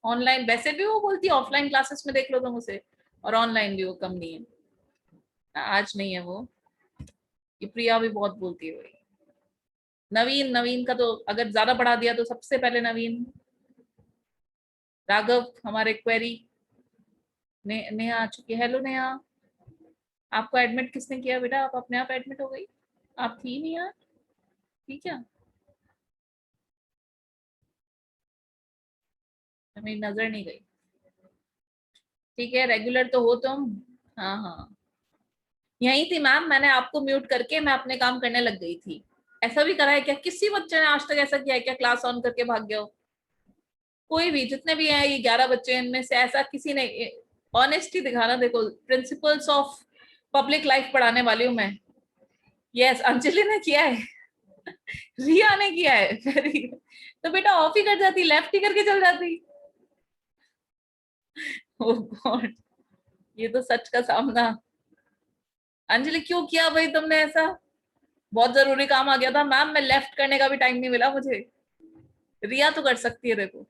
ऑनलाइन वैसे भी वो बोलती है. ऑफलाइन क्लासेस में देख लो तुम उसे. और ऑनलाइन भी वो कम नहीं है. आज नहीं है वो. ये प्रिया भी बहुत बोलती है भाई. नवीन का तो अगर ज्यादा बढ़ा दिया तो सबसे पहले नवीन. राघव हमारे क्वेरी नेहा आ चुकी है। हेलो नेहा, आपको एडमिट किसने किया बेटा? आप अपने आप एडमिट हो गई? आप थी नहीं यार, ठीक है, मेरी नजर नहीं गई। ठीक है, रेगुलर तो हो तुम। हाँ हाँ, यही थी मैम, मैंने आपको म्यूट करके मैं अपने काम करने लग गई थी। ऐसा भी करा है क्या? किसी बच्चे ने आज तक ऐसा किया है क्या, क्लास ऑन करके भाग गया हो? कोई भी, जितने भी हैं ये 11 बच्चे, इनमें से ऐसा किसी ने? ऑनेस्टी दिखाना। देखो, प्रिंसिपल्स ऑफ पब्लिक लाइफ पढ़ाने वाली हूँ मैं। यस, अंजलि ने किया है रिया ने किया है। वेरी, तो बेटा ऑफ ही कर जाती, लेफ्ट ही करके चल जाती। ओह गॉड, ये तो सच का सामना। अंजलि क्यों किया भाई तुमने ऐसा? बहुत जरूरी काम आ गया था मैम, मैं लेफ्ट करने का भी टाइम नहीं मिला मुझे। रिया तो कर सकती है देखो।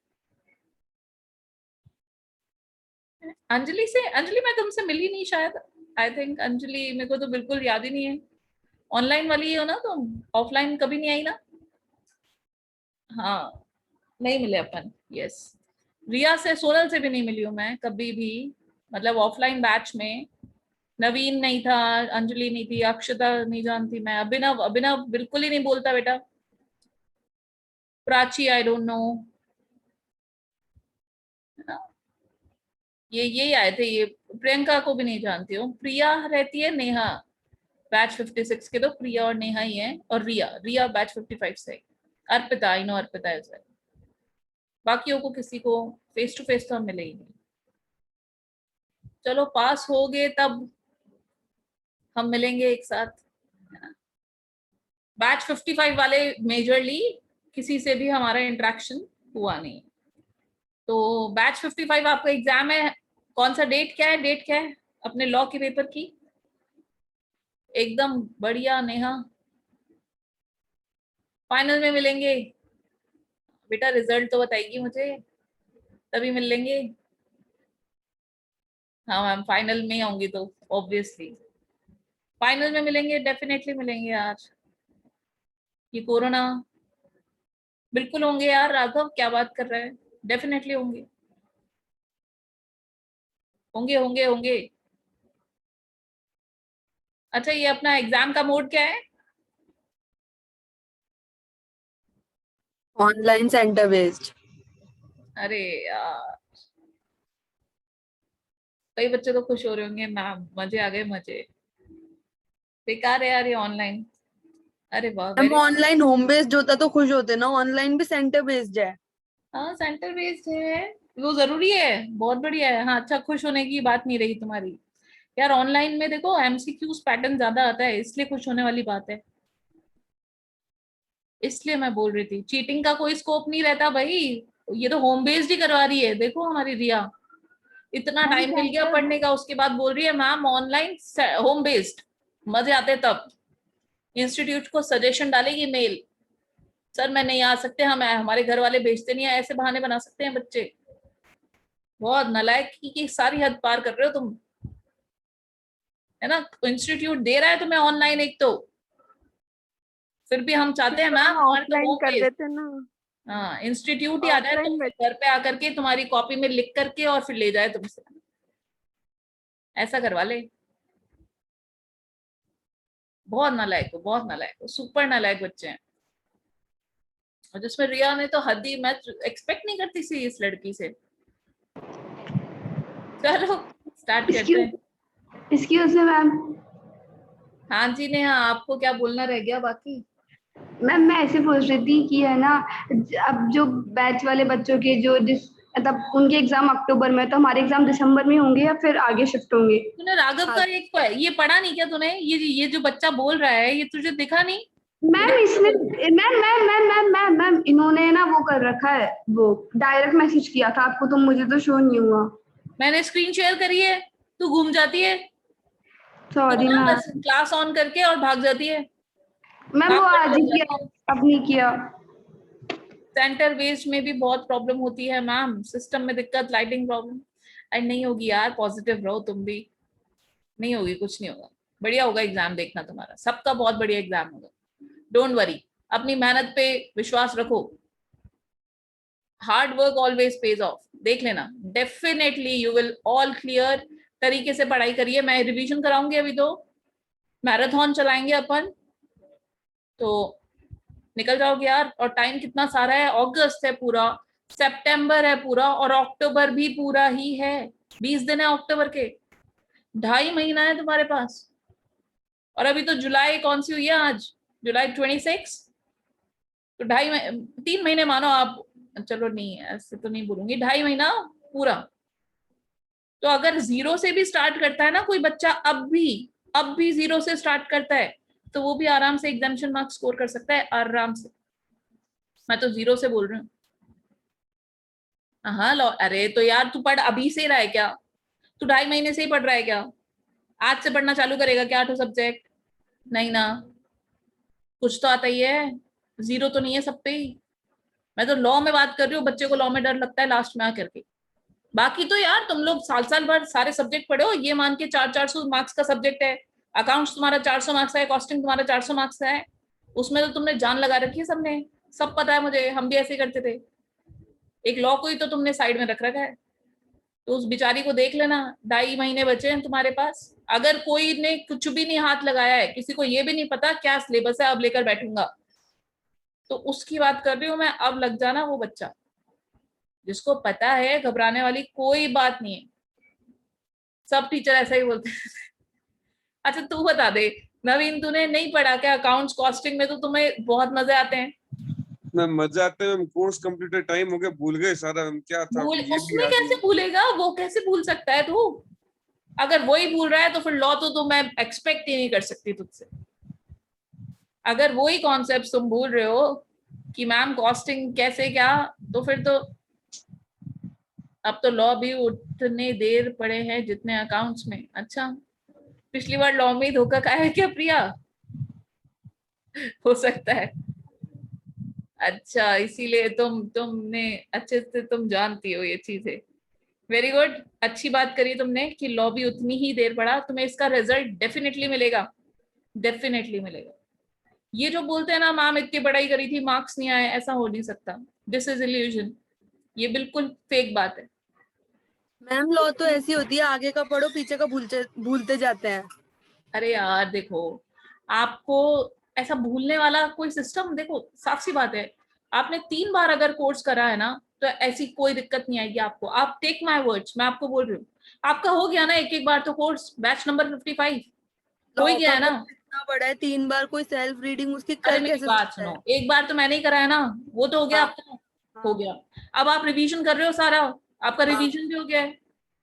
अंजलि से, अंजलि मैं तुमसे मिली नहीं शायद, आई थिंक। अंजलि मेरे को तो बिल्कुल याद ही नहीं है। ऑनलाइन वाली ही हो ना तुम? ऑफलाइन कभी नहीं आई ना? हाँ, नहीं मिले अपन। यस, रिया से, सोनल से भी नहीं मिली हूँ मैं कभी भी, मतलब ऑफलाइन बैच में। नवीन नहीं था, अंजलि नहीं थी, अक्षता नहीं जानती मैं, अभिनव, अभिनव बिल्कुल ही नहीं बोलता बेटा। प्राची आई डोंट नो, ये आए थे ये। प्रियंका को भी नहीं जानती हूँ। प्रिया रहती है, नेहा बैच 56 के, तो प्रिया और नेहा ही है, और रिया, रिया बैच 55 से। Arpita, I know Arpita is there. बाकियों को किसी को फेस टू फेस तो हम मिले ही नहीं। चलो पास हो गए तब हम मिलेंगे एक साथ। बैच 55 वाले मेजरली किसी से भी हमारा इंटरेक्शन हुआ नहीं। तो बैच 55 आपका एग्जाम है, कौन सा डेट क्या है? डेट क्या है अपने लॉ के पेपर की? एकदम बढ़िया नेहा, फाइनल में मिलेंगे बेटा। रिजल्ट तो बताएगी मुझे, तभी मिल लेंगे। हाँ मैम, फाइनल में ही आऊंगी तो ऑब्वियसली फाइनल में मिलेंगे, डेफिनेटली मिलेंगे यार। ये कोरोना, बिल्कुल होंगे यार। राघव क्या बात कर रहे हैं, डेफिनेटली होंगे, होंगे होंगे होंगे। अच्छा, ये अपना एग्जाम का मोड क्या है? Online centre based. अरे यार, कई बच्चे तो खुश हो रहे होंगे मैम, मजे आ गए मजे। बेकार है यार ये ऑनलाइन। अरे वाह, हम वेरी। ऑनलाइन होम बेस्ड होता तो खुश होते ना, ऑनलाइन भी सेंटर बेस्ड है। हाँ, सेंटर बेस्ड है, वो जरूरी है, बहुत बढ़िया है। हाँ अच्छा, खुश होने की बात नहीं रही तुम्हारी यार। ऑनलाइन में देखो एमसीक्यूज पैटर्न ज्यादा आता है, इसलिए खुश होने वाली बात है। इसलिए मैं बोल रही थी, चीटिंग का कोई स्कोप नहीं रहता भाई। ये तो होम बेस्ड ही करवा रही है। देखो हमारी रिया, इतना मैम टाइम मिल गया सेंटर पढ़ने का, उसके बाद बोल रही है मैम ऑनलाइन होम बेस्ड। मजे आते तब। इंस्टीट्यूट को सजेशन डालेगी मेल, सर मैं नहीं आ सकते, हम हमारे घर वाले भेजते नहीं है। ऐसे बहाने बना सकते हैं बच्चे। बहुत नालायकी की सारी हद पार कर रहे हो तुम, है ना? इंस्टीट्यूट दे रहा है तुम्हें ऑनलाइन एक तो, फिर भी हम चाहते हैं मैम हमारे तो ऑफलाइन होम कर बेस्ड। देते ना। हाँ, इंस्टीट्यूट ही आ जाए ऑफलाइन में तुमसे घर पे आकर के, तुम्हारी कॉपी में लिख करके और फिर ले जाए तुमसे, ऐसा करवा ले। बहुत नालायक हो, बहुत नालायक हो, सुपर नालायक बच्चे हैं। और जिसमें रिया ने तो हद ही, मैं एक्सपेक्ट नहीं करती थी इस लड़की से। चलो स्टार्ट करते हैं। Excuse me ma'am. हाँ जी नेहा, आपको क्या बोलना रह गया बाकी? मैम मैं ऐसे पूछ रही थी कि है ना, अब जो बैच वाले बच्चों के जो मतलब उनके एग्जाम अक्टूबर में, तो हमारे एग्जाम दिसंबर में होंगे या फिर आगे शिफ्ट होंगे? तूने राघव का एक ये पढ़ा नहीं क्या तूने? ये जो बच्चा बोल रहा है, ये तुझे दिखा नहीं? मैम इसने ma'am ma'am ma'am ma'am ma'am ma'am इन्होंने ना वो कर रखा है, वो डायरेक्ट मैसेज किया था आपको, तो मुझे तो शो नहीं हुआ। मैंने स्क्रीन शेयर करी है, तू घूम जाती है। सॉरी तू ना मैम। बस क्लास ऑन करके और भाग जाती है। मैम वो आज ही किया, अब नहीं किया। सेंटर बेस्ड में भी बहुत प्रॉब्लम होती है मैम, सिस्टम में दिक्कत, लाइटिंग प्रॉब्लम। एंड नहीं होगी यार, पॉजिटिव रहो तुम भी। नहीं होगी, कुछ नहीं होगा, बढ़िया होगा एग्जाम। देखना तुम्हारा सबका बहुत बढ़िया एग्जाम होगा, डोंट वरी। अपनी मेहनत पे विश्वास रखो, hard work always page of. देख लेना, definitely you will all clear. तरीके से पढ़ाई करिए, मैं रिवीजन कराऊंगी, अभी तो मैराथन चलाएंगे अपन, तो निकल जाओगे यार। और टाइम कितना सारा है, अगस्त है पूरा, सितंबर है पूरा, और अक्टूबर भी पूरा ही है। 20 दिन है अक्टूबर के, 2.5 महीना है तुम्हारे पास। और अभी तो जुलाई कौन सी हुई है आज, जुलाई 26, तो 3 महीने मानो आप, चलो नहीं ऐसे तो नहीं बोलूंगी, 2.5 महीना पूरा। तो अगर 0 से भी स्टार्ट करता है ना कोई बच्चा, अब भी 0 से स्टार्ट करता है, तो वो भी आराम से एग्जामिनेशन मार्क्स स्कोर कर सकता है, आराम से। मैं तो 0 से बोल रही हूँ। हाँ अरे तो यार तू पढ़ अभी से रहा है क्या? तू 2.5 महीने से ही पढ़ रहा है क्या? आज से पढ़ना चालू करेगा क्या 8 सब्जेक्ट? नहीं ना, कुछ तो आता ही है, 0 तो नहीं है सब पे ही। मैं तो लॉ में बात कर रही हूँ, बच्चे को लॉ में डर लगता है लास्ट में आकर के। बाकी तो यार तुम लोग साल भर सारे सब्जेक्ट पढ़े हो, ये मान के 400 मार्क्स का सब्जेक्ट है, अकाउंट्स तुम्हारा 400 मार्क्स है, कॉस्टिंग तुम्हारा 400 मार्क्स है, उसमें तो तुमने जान लगा रखी है सबने, सब पता है मुझे, हम भी ऐसे करते थे। एक लॉ को ही तो तुमने साइड में रख रखा है, तो उस बिचारी को देख लेना। 2.5 महीने बचे हैं तुम्हारे पास, अगर कोई ने कुछ भी नहीं हाथ लगाया है, किसी को ये भी नहीं पता क्या सिलेबस है, अब लेकर बैठूंगा, तो उसकी बात कर रही हूँ मैं। अब लग जाना वो बच्चा जिसको पता है, घबराने वाली कोई बात नहीं है, सब टीचर ऐसा ही बोलते हैं। अच्छा तू बता दे नवीन, तूने नहीं पढ़ा क्या अकाउंट्स कॉस्टिंग में? तो तुम्हें बहुत मजे आते हैं। मैं मजा आते हैं, कोर्स कंप्लीटेड टाइम हो गया, भूल गए सारा क्या था, भूल, ये भी उसमें याद कैसे नहीं। भूलेगा, वो कैसे भूल सकता है तू? अगर वो ही भूल रहा है तो फिर लॉ तो मैं एक्सपेक्ट ही नहीं कर सकती तुझसे। अगर वो ही कॉन्सेप्ट तुम भूल रहे हो कि मैम कॉस्टिंग कैसे क्या, तो फिर तो अब तो लॉ भी उतने देर पड़े हैं जितने अकाउंट्स में। अच्छा पिछली बार लॉ में ही धोखा खाया है क्या प्रिया? हो सकता है। अच्छा इसीलिए तुमने अच्छे से तुम जानती हो ये चीजें। वेरी गुड, अच्छी बात करी तुमने कि लॉ भी उतनी ही देर पड़ा, तुम्हें इसका रिजल्ट डेफिनेटली मिलेगा, डेफिनेटली मिलेगा। ये जो बोलते हैं ना मैम इतनी पढ़ाई करी थी मार्क्स नहीं आए, ऐसा हो नहीं सकता, दिस इज इल्यूजन, ये बिल्कुल फेक बात है। मैम लॉ तो ऐसी होती है, आगे का पढ़ो पीछे का भूलते जाते हैं। अरे यार देखो, आपको ऐसा भूलने वाला कोई सिस्टम, देखो साफ सी बात है, आपने 3 बार अगर कोर्स करा है ना, तो ऐसी कोई दिक्कत नहीं आएगी आपको। आप टेक माय वर्ड्स, मैं आपको बोल रही हूँ, आपका हो गया ना एक बार तो कोर्स, बैच नंबर 55 हो ही लॉ गया का है ना। इतना बड़ा है, 3 बार कोई सेल्फ रीडिंग उसकी अरे कर मेरी कैसे बात सकता है? सुनो, एक बार तो मैंने ही कराया ना, वो तो हो गया हाँ, आपका, हो गया। अब आप रिवीजन कर रहे हो सारा, आपका हाँ, रिवीजन भी हो गया है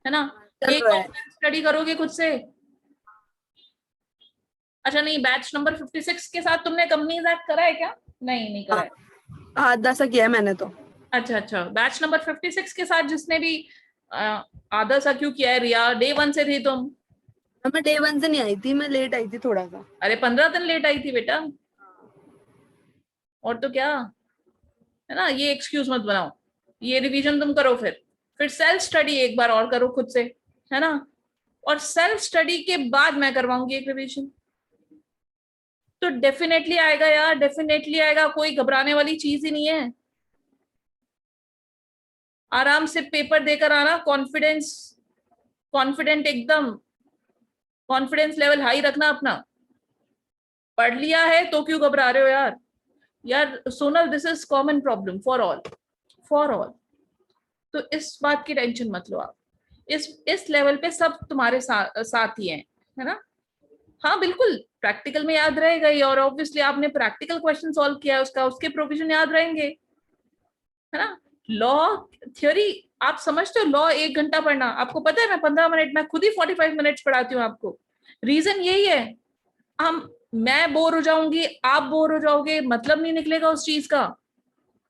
ना। चल एक रहा और है। स्टडी करोगे खुद से। अच्छा नहीं, बैच नंबर 56 के साथ तुमने कंपनीज एक्ट करा है क्या? नहीं नहीं करा हाँ, है। आधा सा किया है मैंने तो। अच्छा बैच नंबर 56 के साथ जिसने भी आधा सा क्यों किया है रिया, डे 1 से थी तुम? मैं डे 1 से नहीं आई थी, मैं लेट आई थी थोड़ा सा। अरे 15 दिन लेट आई थी बेटा, और तो क्या है ना, ये एक्सक्यूज मत बनाओ। ये रिवीजन तुम करो, फिर सेल्फ स्टडी एक बार और करो खुद से, है ना। और सेल्फ स्टडी के बाद मैं करवाऊंगी एक रिवीजन, तो डेफिनेटली आएगा यार, डेफिनेटली आएगा, कोई घबराने वाली चीज ही नहीं है। आराम से पेपर देकर आना, कॉन्फिडेंट एकदम, कॉन्फिडेंस लेवल हाई रखना अपना। पढ़ लिया है तो क्यों घबरा रहे हो यार? यार Sonal, this is common problem for all, for all. तो इस बात की टेंशन मत लो आप, इस लेवल पे सब तुम्हारे साथ ही है ना। हाँ बिल्कुल, प्रैक्टिकल में याद रहेगा ही, और ऑब्वियसली आपने प्रैक्टिकल क्वेश्चन सॉल्व किया है उसका, उसके प्रोविजन याद रहेंगे, है ना। लॉ थ्योरी आप समझते हो, लॉ 1 घंटा पढ़ना, आपको पता है मैं 15 मिनट, मैं खुद ही 45 मिनट्स पढ़ाती हूँ आपको। रीजन यही है, मैं बोर हो जाऊंगी, आप बोर हो जाओगे, मतलब नहीं निकलेगा उस चीज का।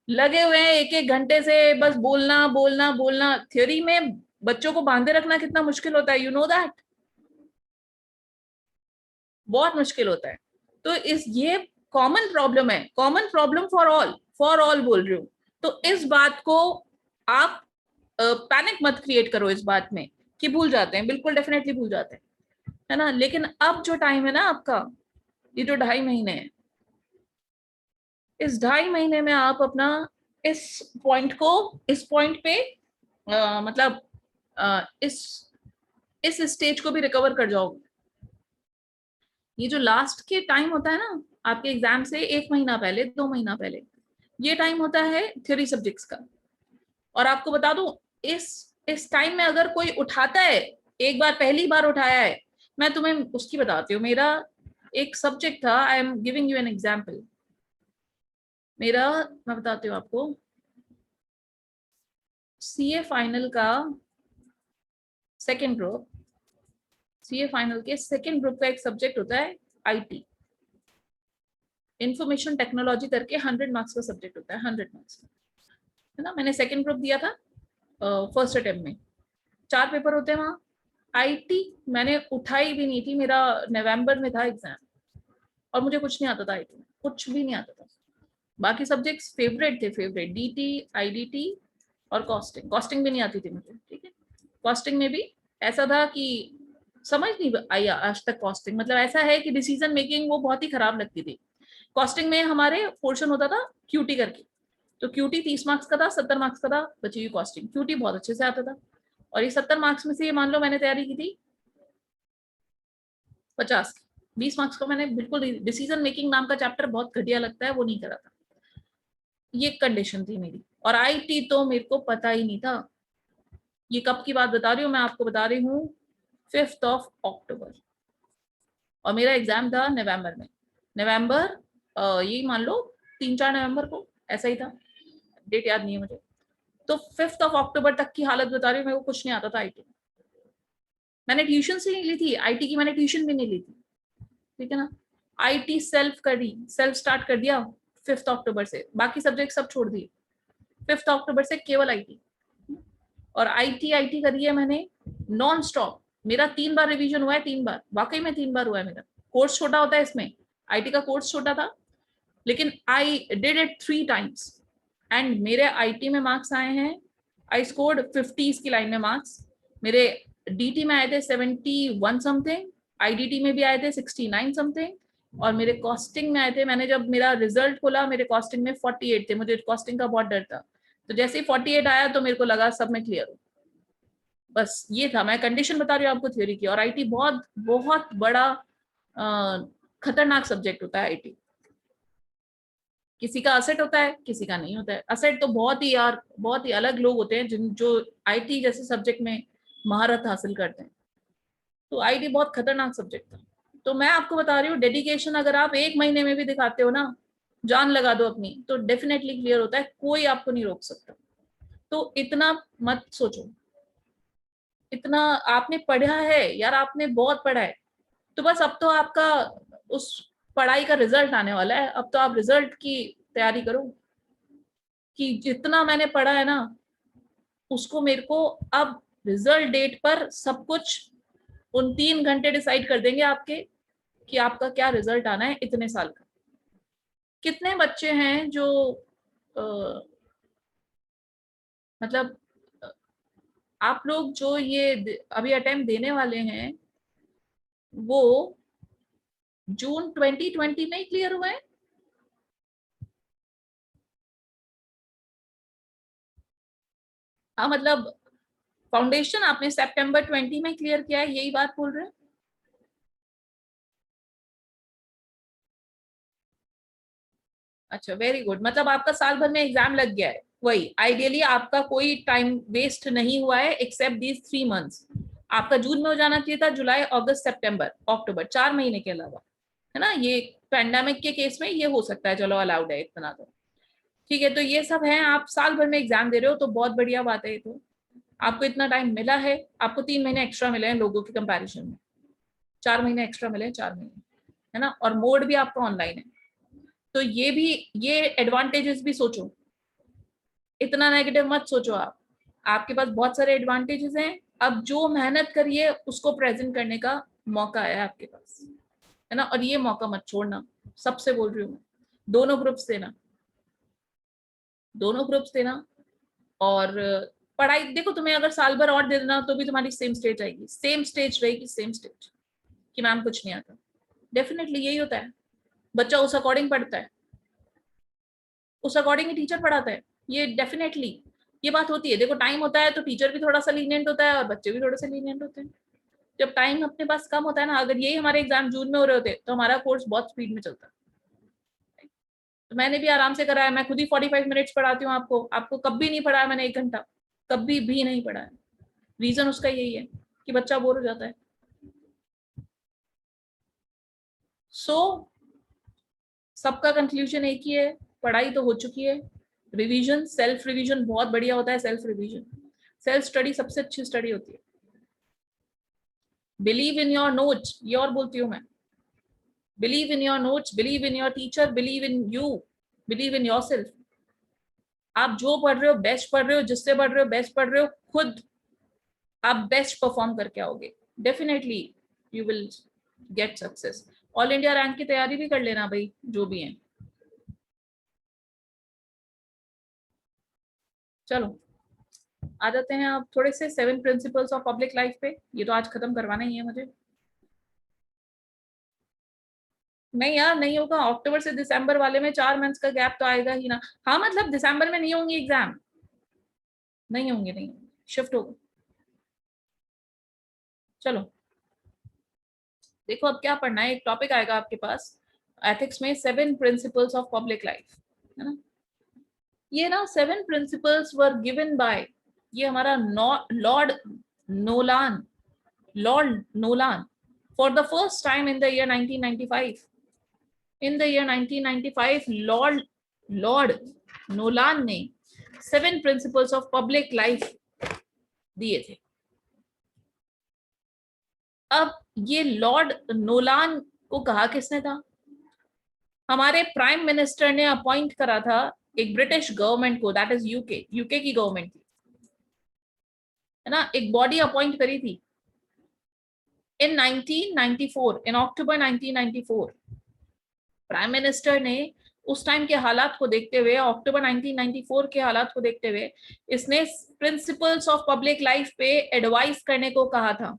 लगे हुए हैं 1-1 घंटे से बस बोलना बोलना बोलना। थ्योरी में बच्चों को बांधे रखना कितना मुश्किल होता है, यू नो दैट, बहुत मुश्किल होता है। तो ये कॉमन प्रॉब्लम है, कॉमन प्रॉब्लम फॉर ऑल बोल रही हूँ। तो इस बात को आप पैनिक मत क्रिएट करो इस बात में कि भूल जाते हैं, बिल्कुल डेफिनेटली भूल जाते हैं, है ना। लेकिन अब जो टाइम है ना आपका, ये जो 2.5 महीने है, इस 2.5 महीने में आप अपना इस पॉइंट पे मतलब इस स्टेज को भी रिकवर कर जाओगे। ये जो लास्ट के टाइम होता है ना आपके एग्जाम से 1 महीना पहले, 2 महीना पहले, ये टाइम होता है थ्योरी सब्जेक्ट्स का। और आपको बता दूं इस टाइम में अगर कोई उठाता है, एक बार पहली बार उठाया है, मैं तुम्हें उसकी बताती हूँ। मेरा एक सब्जेक्ट था, I am giving you an example. मेरा, मैं बताती हूँ आपको, सीए फाइनल का सेकेंड ग्रुप, सीए फाइनल के सेकेंड ग्रुप का एक सब्जेक्ट होता है आईटी, इंफॉर्मेशन टेक्नोलॉजी करके 100 मार्क्स का सब्जेक्ट होता है, 100 मार्क्स, है ना। मैंने सेकेंड ग्रुप दिया था फर्स्ट अटेम्प्ट में। 4 पेपर होते हैं वहाँ। आईटी मैंने उठाई भी नहीं थी, मेरा नवंबर में था एग्जाम, और मुझे कुछ नहीं आता था आईटी में, कुछ भी नहीं आता था। बाकी सब्जेक्ट्स फेवरेट थे, फेवरेट डीटी, आईडीटी और कॉस्टिंग। कॉस्टिंग भी नहीं आती थी मुझे, ठीक है। कॉस्टिंग में भी ऐसा था कि समझ नहीं आई आज तक कॉस्टिंग, मतलब ऐसा है कि डिसीजन मेकिंग वो बहुत ही खराब लगती थी। कॉस्टिंग में हमारे पोर्शन होता था क्यूटी करके, तो क्यूटी 30 मार्क्स का था, 70 मार्क्स का था बची हुई कॉस्टिंग। क्यूटी बहुत अच्छे से आता था, और ये 70 मार्क्स में से ये मान लो मैंने तैयारी की थी 50, 20 मार्क्स का मैंने बिल्कुल, डिसीजन मेकिंग नाम का चैप्टर बहुत घटिया लगता है, वो नहीं करा था। ये कंडीशन थी मेरी। और आईटी तो मेरे को पता ही नहीं था। ये कब की बात बता रही हूँ मैं आपको, बता रही हूँ 5th of October, और मेरा एग्जाम था नवंबर में। नवंबर यही मान लो 3-4 नवंबर को, ऐसा ही था, डेट याद नहीं है मुझे। तो 5th of October तक की हालत बता रही हूँ, मेरे को कुछ नहीं आता था आईटी। मैंने ट्यूशन से नहीं ली थी आईटी की, मैंने ट्यूशन भी नहीं ली थी, ठीक है ना। आईटी सेल्फ करी, सेल्फ स्टार्ट कर दिया 5th October से, बाकी सब्जेक्ट सब छोड़ दिए। 5th October से केवल आईटी, और आईटी करी है मैंने नॉन स्टॉप। मेरा 3 बार रिवीजन हुआ है, 3 बार, वाकई में 3 बार हुआ है मेरा। कोर्स छोटा होता है इसमें, आईटी का कोर्स छोटा था, लेकिन I did it 3 times, and मेरे आईटी में मार्क्स आए हैं, आई स्कोर्ड 50s की लाइन में मार्क्स। मेरे डीटी में आए थे 71 समथिंग, आईडीटी में भी आए थे 69 समथिंग, और मेरे कॉस्टिंग में आए थे, मैंने जब मेरा रिजल्ट खोला मेरे कॉस्टिंग में 48 थे। मुझे कॉस्टिंग का बहुत डर था, तो जैसे ही 48 आया तो मेरे को लगा सब में क्लियर हूँ। बस ये था, मैं कंडीशन बता रही हूँ आपको थ्योरी की। और आईटी बहुत बहुत बड़ा खतरनाक सब्जेक्ट होता है आईटी। किसी का असेट होता है, किसी का नहीं होता है। असेट तो बहुत ही यार, बहुत ही अलग लोग होते हैं जो आईटी जैसे सब्जेक्ट में महारत हासिल करते हैं। तो आईटी बहुत खतरनाक सब्जेक्ट था। तो मैं आपको बता रही हूँ, डेडिकेशन अगर आप 1 महीने में भी दिखाते हो ना, जान लगा दो अपनी, तो डेफिनेटली क्लियर होता है, कोई आपको नहीं रोक सकता। तो इतना मत सोचो, इतना आपने पढ़ा है यार, आपने बहुत पढ़ा है, तो बस अब तो आपका उस पढ़ाई का रिजल्ट आने वाला है। अब तो आप रिजल्ट की तैयारी करो कि जितना मैंने पढ़ा है ना, उसको मेरे को अब रिजल्ट डेट पर सब कुछ उन 3 घंटे डिसाइड कर देंगे आपके कि आपका क्या रिजल्ट आना है इतने साल का। कितने बच्चे हैं जो मतलब आप लोग जो ये अभी अटेम्प्ट देने वाले हैं, वो जून 2020 में ही क्लियर हुए हैं। हाँ, मतलब फाउंडेशन आपने सितंबर 20 में क्लियर किया है, यही बात बोल रहे हैं। अच्छा, वेरी गुड, मतलब आपका साल भर में एग्जाम लग गया है। वही आइडियली आपका कोई टाइम वेस्ट नहीं हुआ है एक्सेप्ट दीज 3 months। आपका जून में हो जाना चाहिए था, जुलाई, अगस्त, सितंबर, अक्टूबर, 4 महीने के अलावा, है ना। ये पैंडेमिक के केस में ये हो सकता है, चलो अलाउड है इतना तो, ठीक है। तो ये सब है, आप साल भर में एग्जाम दे रहे हो तो बहुत बढ़िया बात है। तो आपको इतना टाइम मिला है, आपको 3 महीने एक्स्ट्रा मिले हैं लोगों के कंपैरिजन में, 4 महीने एक्स्ट्रा मिले हैं, 4 महीने, है ना। और मोड भी आपका ऑनलाइन है, तो ये भी, ये एडवांटेजेस भी सोचो, इतना नेगेटिव मत सोचो आप। आपके पास बहुत सारे एडवांटेजेस हैं। अब जो मेहनत करिए उसको प्रेजेंट करने का मौका है आपके पास, है ना। और ये मौका मत छोड़ना, सबसे बोल रही हूँ मैं। दोनों ग्रुप्स देना, दोनों ग्रुप्स देना। और पढ़ाई देखो, तुम्हें अगर साल भर और दे देना तो भी तुम्हारी सेम स्टेज आएगी, सेम स्टेज रहेगी, सेम स्टेज कि मैम कुछ नहीं आता। डेफिनेटली यही होता है, बच्चा उस अकॉर्डिंग पढ़ता है, उस अकॉर्डिंग ही टीचर पढ़ाता है, ये डेफिनेटली। ये बात होती है। देखो टाइम होता है तो टीचर भी थोड़ा सा लीनियंट होता है और बच्चे भी थोड़े से लीनियंट होते हैं। जब टाइम अपने पास कम होता है ना, अगर यही हमारे एग्जाम जून में हो रहे होते तो हमारा कोर्स बहुत स्पीड में चलता। तो मैंने भी आराम से करा है, मैं खुद ही 45 मिनट्स पढ़ाती हूँ आपको। आपको कभी नहीं पढ़ाया मैंने 1 घंटा, कभी भी नहीं पढ़ाया। रीजन उसका यही है कि बच्चा बोर हो जाता है। सबका कंक्लूजन एक ही है, पढ़ाई तो हो चुकी है। रिवीजन, सेल्फ रिवीजन बहुत बढ़िया होता है। सेल्फ रिवीजन, सेल्फ स्टडी सबसे अच्छी स्टडी होती है। बिलीव इन योर नोट्स, ये और बोलती हूँ मैं। Believe in your notes, believe in your teacher, believe in you, believe in yourself. आप जो पढ़ रहे हो बेस्ट पढ़ रहे हो, जिससे पढ़ रहे हो बेस्ट पढ़ रहे हो, खुद आप बेस्ट परफॉर्म करके आओगे। Definitely you will get success. All India rank की तैयारी भी कर लेना भाई, जो भी है। चलो आ जाते हैं अब थोड़े से 7 प्रिंसिपल्स ऑफ पब्लिक लाइफ पे। ये तो आज खत्म करवाना ही है मुझे। नहीं यार नहीं होगा, अक्टूबर से दिसंबर वाले में 4 मंथ्स का गैप तो आएगा ही ना। हाँ मतलब दिसंबर में नहीं होंगे एग्जाम, नहीं होंगे, नहीं शिफ्ट होगा। चलो देखो अब क्या पढ़ना है। एक टॉपिक आएगा आपके पास एथिक्स में, 7 प्रिंसिपल्स ऑफ पब्लिक लाइफ, है ना। ये ना 7 प्रिंसिपल्स वर गिवन बाय, ये हमारा Lord Nolan for the first time in the year 1995। In the year 1995 Lord Nolan ने 7 प्रिंसिपल्स ऑफ पब्लिक लाइफ दिए थे। अब ये लॉर्ड नोलान को कहा किसने था? हमारे प्राइम मिनिस्टर ने अपॉइंट करा था एक ब्रिटिश गवर्नमेंट को, दैट इज यूके की गवर्नमेंट थी, है ना। एक बॉडी अपॉइंट करी थी इन 1994, इन अक्टूबर 1994। प्राइम मिनिस्टर ने उस टाइम के हालात को देखते हुए, अक्टूबर 1994 के हालात को देखते हुए, इसने प्रिंसिपल्स ऑफ पब्लिक लाइफ पे एडवाइस करने को कहा था,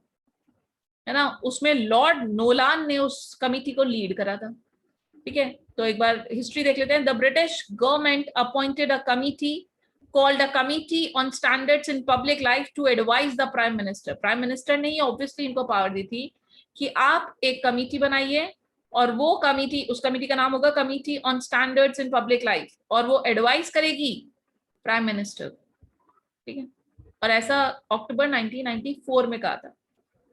है ना। उसमें लॉर्ड नोलान ने उस कमिटी को लीड करा था। ठीक है, तो एक बार हिस्ट्री देख लेते हैं। The British government appointed a committee called a committee on standards in public life to advise the prime minister। Prime minister ने ही ऑब्वियसली इनको पावर दी थी कि आप एक कमिटी बनाइए और वो कमिटी, उस कमिटी का नाम होगा committee on standards in public life, और वो एडवाइस करेगी प्राइम मिनिस्टर। ठीक है, और ऐसा अक्टूबर 1994 में कहा था।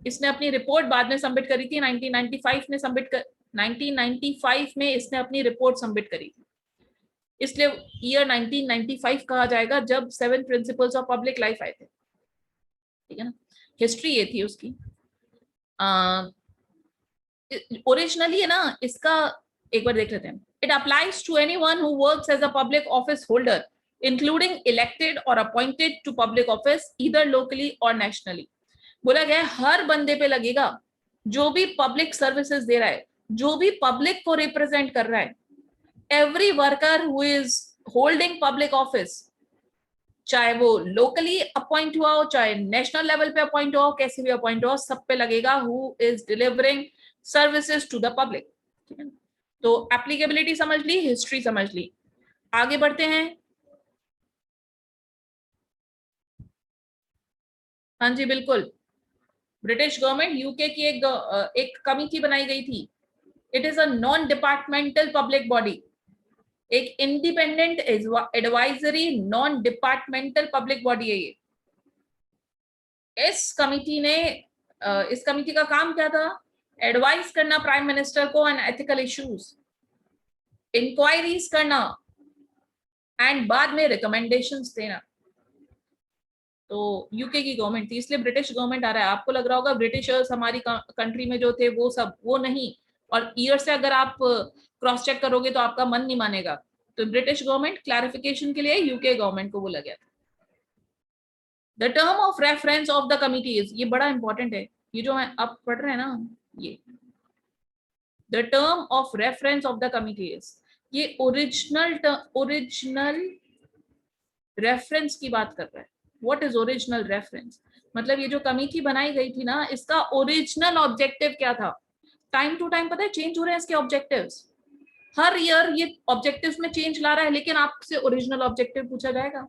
इसने अपनी रिपोर्ट बाद में सबमिट करी थी 1995 में इसने अपनी रिपोर्ट सबमिट करी थी। इसलिए ईयर 1995 कहा जाएगा जब 7 प्रिंसिपल्स ऑफ पब्लिक लाइफ आए थे। ठीक है ना, हिस्ट्री ये थी उसकी। ओरिजिनली है ना, इसका एक बार देख लेते हैं। It applies to anyone who works as a public office holder including elected or appointed to public office either locally or nationally. बोला गया हर बंदे पे लगेगा जो भी पब्लिक सर्विसेज दे रहा है, जो भी पब्लिक को रिप्रेजेंट कर रहा है। Every worker who is holding public office, चाहे वो लोकली अपॉइंट हुआ हो, चाहे नेशनल लेवल पे अपॉइंट हुआ हो, कैसे भी अपॉइंट हुआ हो, सब पे लगेगा who is delivering services to the public. ठीक है, तो एप्लीकेबिलिटी समझ ली, हिस्ट्री समझ ली। आगे बढ़ते हैं। हाँ जी बिल्कुल, ब्रिटिश गवर्नमेंट, यूके की एक कमिटी बनाई गई थी। It is a non departmental public body, एक independent advisory non departmental public body है ये। इस कमिटी का काम क्या था? एडवाइस करना प्राइम मिनिस्टर को ऑन एथिकल इश्यूज, इंक्वायरीज करना एंड बाद में रिकमेंडेशंस देना। तो यूके की गवर्नमेंट थी, इसलिए ब्रिटिश गवर्नमेंट आ रहा है। आपको लग रहा होगा ब्रिटिशर्स हमारी कंट्री में जो थे वो नहीं, और ईयर से अगर आप क्रॉस चेक करोगे तो आपका मन नहीं मानेगा। तो ब्रिटिश गवर्नमेंट, क्लैरिफिकेशन के लिए यूके गवर्नमेंट को बोला गया था। The term of reference of the committee is, ये बड़ा इंपॉर्टेंट है, ये जो मैं आप पढ़ रहे हैं ना, ये the term of reference of the committee is, ये ओरिजिनल रेफरेंस की बात कर रहा है। What is original reference? मतलब ये जो कमिटी बनाई गई थी ना, इसका ओरिजिनल ऑब्जेक्टिव क्या था? टाइम टू टाइम पता है चेंज हो रहे हैं इसके ऑब्जेक्टिव्स, हर ईयर ये ऑब्जेक्टिव्स में चेंज ला रहा है, लेकिन आपसे ओरिजिनल ऑब्जेक्टिव पूछा जाएगा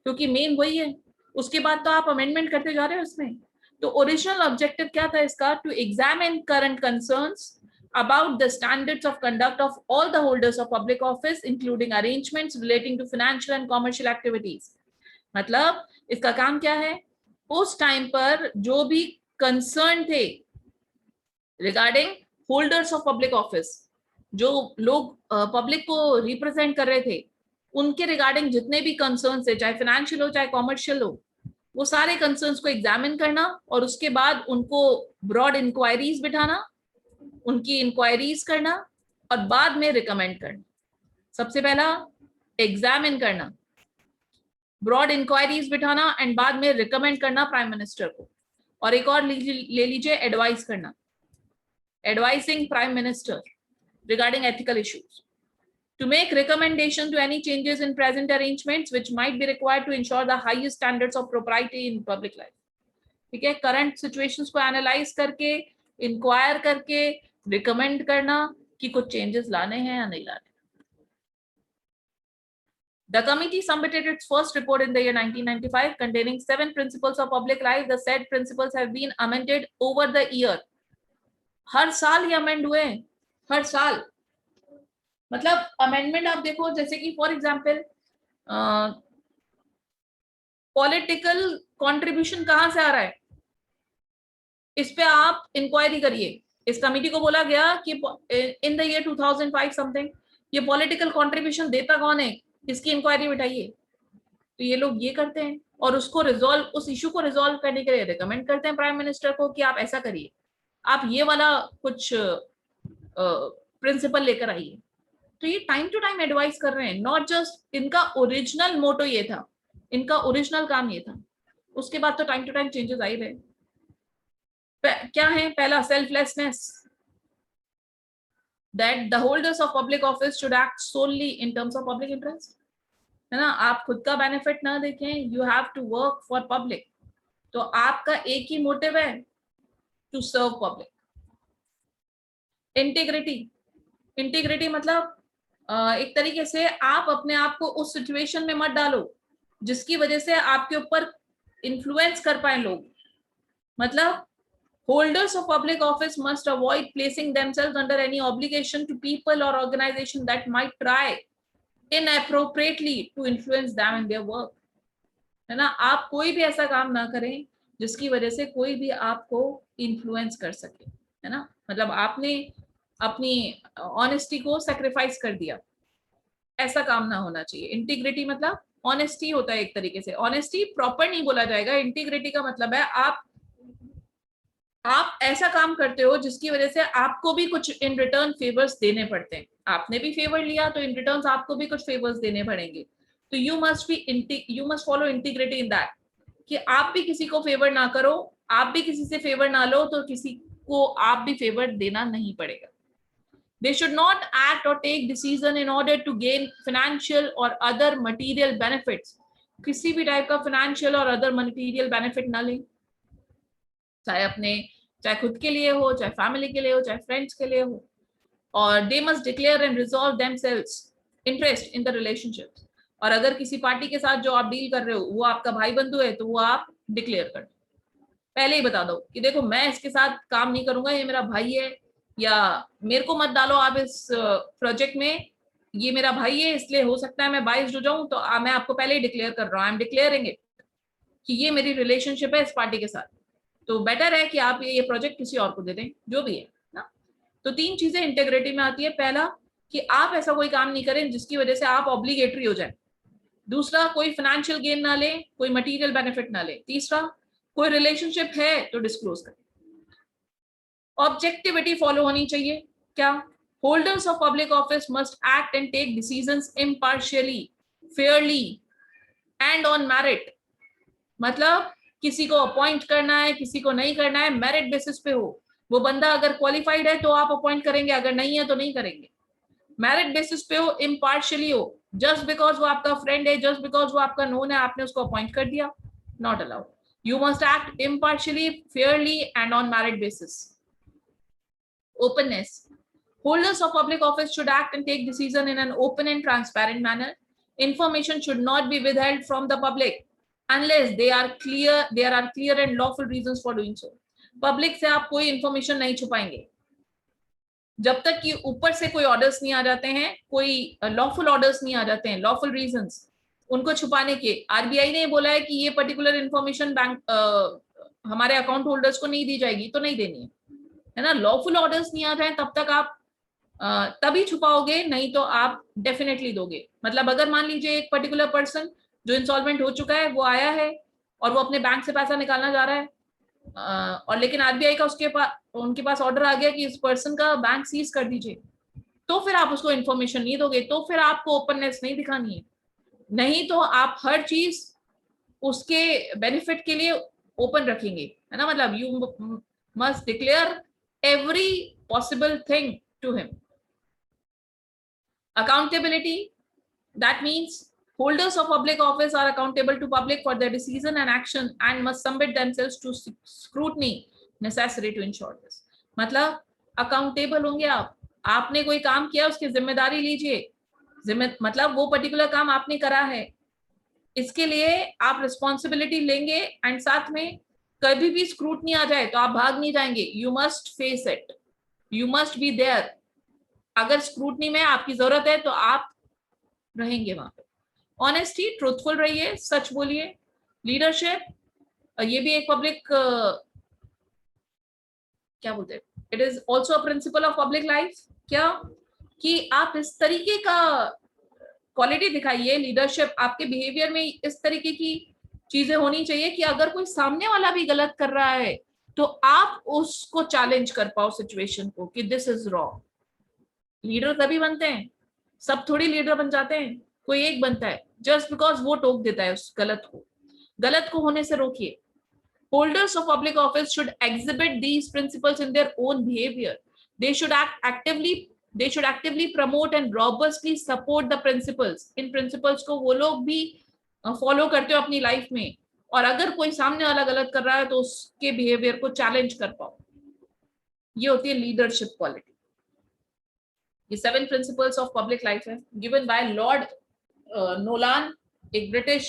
क्योंकि मेन वही है, उसके बाद तो आप अमेंडमेंट करते जा रहे हो उसमें। तो ओरिजिनल ऑब्जेक्टिव क्या था इसका? To examine current concerns about the standards of conduct of all the holders of public office, including arrangements relating to financial and commercial activities. मतलब इसका काम क्या है? उस टाइम पर जो भी कंसर्न थे regarding holders of public office, जो लोग पब्लिक को रिप्रेजेंट कर रहे थे, उनके रिगार्डिंग जितने भी कंसर्न्स थे, चाहे फाइनेंशियल हो चाहे कॉमर्शियल हो, वो सारे कंसर्न्स को एग्जामिन करना और उसके बाद उनको ब्रॉड इंक्वायरीज बिठाना, उनकी इंक्वायरीज करना और बाद में रिकमेंड करना। सबसे पहला एग्जामिन करना, ब्रॉड इंक्वायरीज बिठाना एंड बाद में रिकमेंड करना प्राइम मिनिस्टर को। और एक और ले लीजिए एडवाइस करना, advising prime minister regarding ethical issues, to make recommendation to any changes in present arrangements which might be required to ensure the highest standards of propriety in public life. ठीक है, current situations को analyse करके, inquire करके, recommend करना कि कुछ changes लाने हैं या नहीं लाने। The committee submitted its first report in the year 1995 containing 7 principles of public life. The said principles have been amended over the year. हर साल ये अमेंड हुए, हर साल। मतलब अमेंडमेंट आप देखो, जैसे कि फॉर एग्जांपल पॉलिटिकल कंट्रीब्यूशन कहां से आ रहा है, इस पे आप इंक्वायरी करिए। इस कमेटी को बोला गया कि इन द ईयर 2005 समथिंग ये पॉलिटिकल कंट्रीब्यूशन देता कौन है, इसकी इंक्वायरी बिठाइए। तो ये लोग ये करते हैं और उसको रिजॉल्व, उस इशू को रिजॉल्व करने के लिए रिकमेंड करते हैं प्राइम मिनिस्टर को कि आप ऐसा करिए, आप ये वाला कुछ प्रिंसिपल लेकर आइए। तो ये टाइम टू टाइम एडवाइस कर रहे हैं, नॉट जस्ट इनका ओरिजिनल मोटो ये था, इनका ओरिजिनल काम ये था। उसके बाद तो टाइम टू टाइम चेंजेस आ ही रहे। क्या है? पहला selflessness, that the holders of public office should act solely in terms of public interest, है ना। आप खुद का बेनिफिट ना देखें, you have to work for public. तो आपका एक ही मोटिव है, to serve public. Integrity, integrity मतलब एक तरीके से आप अपने आप को उस सिचुएशन में मत डालो जिसकी वजह से आपके ऊपर इन्फ्लुएंस कर पाए लोग। मतलब holders of public office must avoid placing themselves under any obligation to people or organization that might try inappropriately to influence them in their work, है ना। आप कोई भी ऐसा काम ना करें जिसकी वजह से कोई भी आपको इन्फ्लुएंस कर सके, है ना। मतलब आपने अपनी ऑनेस्टी को सैक्रिफाइस कर दिया, ऐसा काम ना होना चाहिए। इंटीग्रिटी मतलब ऑनेस्टी होता है एक तरीके से। ऑनेस्टी प्रॉपर नहीं बोला जाएगा, इंटीग्रिटी का मतलब है आप ऐसा काम करते हो जिसकी वजह से आपको भी कुछ इन रिटर्न फेवर्स देने पड़ते हैं। आपने भी फेवर लिया तो इन रिटर्न आपको भी कुछ फेवर्स देने पड़ेंगे। तो you must follow integrity in that, कि आप भी किसी को फेवर ना करो, आप भी किसी से फेवर ना लो, तो किसी को आप भी फेवर देना नहीं पड़ेगा। They should not act or take decision in order to gain financial or other material benefits. किसी भी टाइप का फाइनेंशियल और अदर मटेरियल बेनिफिट ना लें, चाहे खुद के लिए हो, चाहे फैमिली के लिए हो, चाहे फ्रेंड्स के लिए हो। और they must declare and resolve themselves interest in the relationships. और अगर किसी पार्टी के साथ जो आप डील कर रहे हो वो आपका भाई बंधु है तो वो आप डिक्लेयर कर दो, पहले ही बता दो कि देखो मैं इसके साथ काम नहीं करूंगा, ये मेरा भाई है, या मेरे को मत डालो आप इस प्रोजेक्ट में, ये मेरा भाई है इसलिए हो सकता है मैं बाइस्ड हो जाऊं। तो मैं आपको पहले ही डिक्लेयर कर रहा हूँ, आई एम डिक्लेयरिंग इट कि ये मेरी रिलेशनशिप है इस पार्टी के साथ। तो बेटर है कि आप ये प्रोजेक्ट किसी और को दे दें, जो भी है ना। तो 3 चीजें इंटीग्रिटी में आती है। पहला कि आप ऐसा कोई काम नहीं करें जिसकी वजह से आप ऑब्लिगेटरी हो जाए। दूसरा, कोई फाइनेंशियल गेन ना ले, कोई मटेरियल बेनिफिट ना ले। तीसरा, कोई रिलेशनशिप है तो डिस्क्लोज करें। ऑब्जेक्टिविटी फॉलो होनी चाहिए। क्या? Holders of public office must act and take decisions impartially, fairly and on merit. मतलब किसी को अपॉइंट करना है, किसी को नहीं करना है, मेरिट बेसिस पे हो। वो बंदा अगर क्वालिफाइड है तो आप अपॉइंट करेंगे, अगर नहीं है तो नहीं करेंगे। मेरिट बेसिस पे हो, इम्पार्शियली हो। जस्ट बिकॉज वो आपका फ्रेंड है, जस्ट बिकॉज वो आपका नोन है, आपने उसको अपॉइंट कर दिया, not allowed. You must act impartially, fairly and on merit basis. Openness. Holders of public office should act and take decision in an open and transparent manner. Information should not be withheld from the public unless there are clear and lawful reasons for doing so. Public से आप कोई information नहीं छुपाएंगे जब तक कि ऊपर से कोई ऑर्डर्स नहीं आ जाते हैं, कोई लॉफुल ऑर्डर्स नहीं आ जाते हैं, लॉफुल रीजंस उनको छुपाने के। आरबीआई ने बोला है कि ये पर्टिकुलर इंफॉर्मेशन बैंक हमारे अकाउंट होल्डर्स को नहीं दी जाएगी, तो नहीं देनी है ना। लॉफुल ऑर्डर्स नहीं आ जाए तब तक आप तभी छुपाओगे, नहीं तो आप डेफिनेटली दोगे। मतलब अगर मान लीजिए एक पर्टिकुलर पर्सन जो इंसॉल्वेंट हो चुका है वो आया है और वो अपने बैंक से पैसा निकालना जा रहा है, और लेकिन आरबीआई का उनके पास ऑर्डर आ गया कि इस पर्सन का बैंक सीज कर दीजिए, तो फिर आप उसको इन्फॉर्मेशन नहीं दोगे, तो फिर आपको ओपननेस नहीं दिखानी है। नहीं तो आप हर चीज उसके बेनिफिट के लिए ओपन रखेंगे, है ना। मतलब you must declare every possible thing to him. Accountability, that means holders of public office are accountable to public for their decision and action and must submit themselves to scrutiny necessary to ensure this. मतलब accountable होंगे आप, आपने कोई काम किया उसकी जिम्मेदारी लीजिए, मतलब वो पर्टिकुलर काम आपने करा है, इसके लिए आप रिस्पॉन्सिबिलिटी लेंगे एंड साथ में कभी भी स्क्रूटनी आ जाए तो आप भाग नहीं जाएंगे, you must face it, you must be there. अगर स्क्रूटनी में आपकी जरूरत है तो आप रहेंगे वहां पे। ऑनेस्टी, ट्रूथफुल रहिए, सच बोलिए। लीडरशिप, ये भी एक पब्लिक क्या बोलते हैं, it is also a principle of public life. क्या कि आप इस तरीके का क्वालिटी दिखाइए, लीडरशिप आपके बिहेवियर में इस तरीके की चीजें होनी चाहिए कि अगर कोई सामने वाला भी गलत कर रहा है तो आप उसको चैलेंज कर पाओ सिचुएशन को कि दिस इज रॉन्ग। लीडर तभी बनते हैं, सब थोड़ी लीडर बन जाते हैं, कोई एक बनता है जस्ट बिकॉज वो टोक देता है उस गलत को होने से रोकिए। Holders of public office should exhibit these principles in their own behaviour. They should actively promote and robustly support the principles. इन प्रिंसिपल्स को वो लोग भी फॉलो करते हो अपनी लाइफ में, और अगर कोई सामने वाला गलत कर रहा है तो उसके बिहेवियर को चैलेंज कर पाओ। ये होती है लीडरशिप क्वालिटी। ये 7 प्रिंसिपल्स ऑफ पब्लिक लाइफ है, गिवन बाय लॉर्ड नोलान। एक ब्रिटिश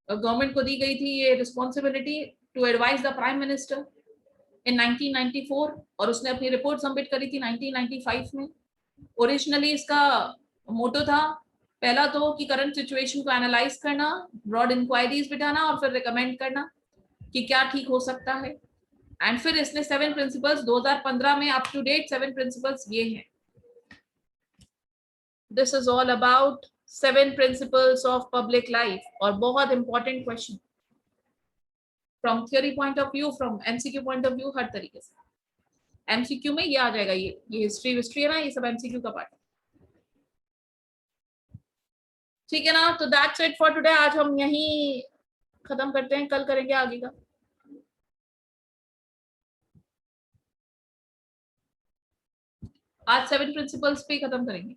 गवर्नमेंट को दी गई थी ये responsibility to advise the prime minister in 1994, और उसने अपनी रिपोर्ट सबमिट करी थी 1995 में। ओरिजिनली इसका मोटो था पहला तो कि करंट सिचुएशन को एनालाइज करना, ब्रॉड इंक्वायरीज बिठाना और फिर रिकमेंड करना कि क्या ठीक हो सकता है। एंड फिर इसने 7 प्रिंसिपल्स 2015 में अप टू डेट 7 प्रिंसिपल्स ये हैं। This is all about 7 principles of public life, और बहुत important question from theory point of view, from MCQ point of view, हर तरीके से। MCQ में ये आ जाएगा, ये हिस्ट्री है ना, ये सब MCQ का पार्ट है, ठीक है ना। तो that's it for today। आज हम यहीं खत्म करते हैं, कल करेंगे आगे का। आज 7 प्रिंसिपल्स पे खत्म करेंगे,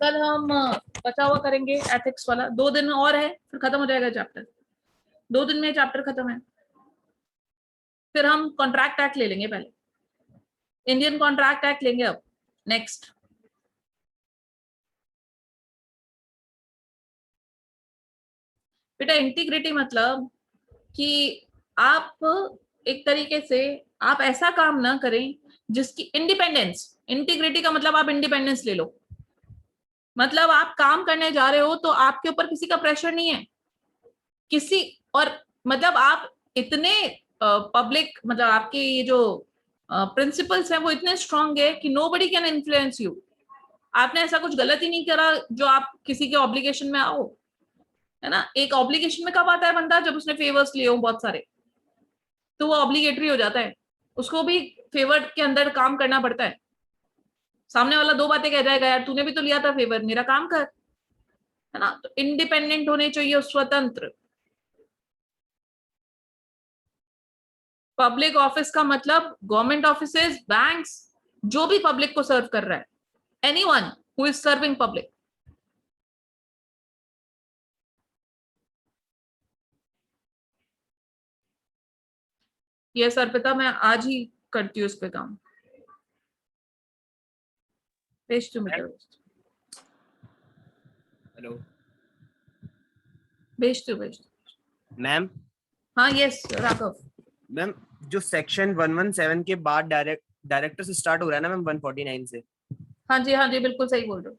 कल हम बचा हुआ करेंगे एथिक्स वाला। 2 दिन और है फिर खत्म हो जाएगा चैप्टर, 2 दिन में चैप्टर खत्म है। फिर हम कॉन्ट्रैक्ट एक्ट ले लेंगे, पहले इंडियन कॉन्ट्रैक्ट एक्ट लेंगे अब नेक्स्ट। बेटा इंटीग्रिटी मतलब कि आप एक तरीके से आप ऐसा काम ना करें जिसकी इंडिपेंडेंस, इंटीग्रिटी का मतलब आप इंडिपेंडेंस ले लो। मतलब आप काम करने जा रहे हो तो आपके ऊपर किसी का प्रेशर नहीं है किसी, और मतलब आप इतने पब्लिक मतलब आपके ये जो प्रिंसिपल्स हैं वो इतने स्ट्रांग है कि नोबडी कैन इन्फ्लुएंस यू। आपने ऐसा कुछ गलत ही नहीं करा जो आप किसी के ऑब्लिगेशन में आओ, है ना। एक ऑब्लिगेशन में कब आता है बंदा, जब उसने फेवर्स लिए हो बहुत सारे, तो वो ऑब्लिगेटरी हो जाता है, उसको भी फेवर के अंदर काम करना पड़ता है। सामने वाला 2 बातें कह जाएगा, यार तूने भी तो लिया था फेवर, मेरा काम कर, है ना। तो इंडिपेंडेंट होने चाहिए, स्वतंत्र। पब्लिक ऑफिस का मतलब गवर्नमेंट ऑफिसेज, बैंक्स, जो भी पब्लिक को सर्व कर रहा है, anyone who is serving public. Yes Arpita, मैं आज ही करती हूँ इस पे काम। पेज 2 मीटर हेलो भेज दो। मैम। हाँ यस राघव। मैम जो सेक्शन 117 के बाद डायरेक्टर से स्टार्ट हो रहा है ना मैम 149 से। हाँ जी बिल्कुल सही बोल रहे हो।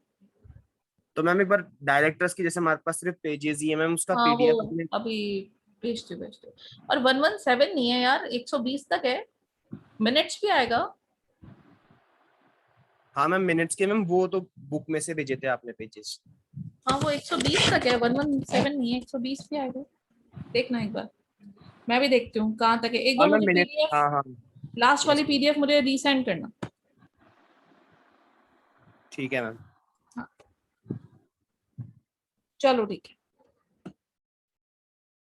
तो मैम एक बार डायरेक्टर्स की जैसे हमारे पास सिर्फ पेजेस ही है मैम, उसका हाँ पीडीएफ वो अभी भेज दो। और 117 नहीं है यार, 120 तक है, मिनट्स भी आएगा। हाँ मैम मिनट्स के मैम, वो तो बुक में से भेजे थे आपने पेजेस। हाँ वो 120 तक है, 117 नहीं है, 120 भी आएगा। देखना एक बार, मैं भी देखती हूँ कहाँ तक है। एक हाँ बार मैम मुझे मिनट, पीडीएफ हाँ हाँ लास्ट वाली yes, पीडीएफ मुझे रीसेंड करना। ठीक है मैम। हाँ चलो ठीक है।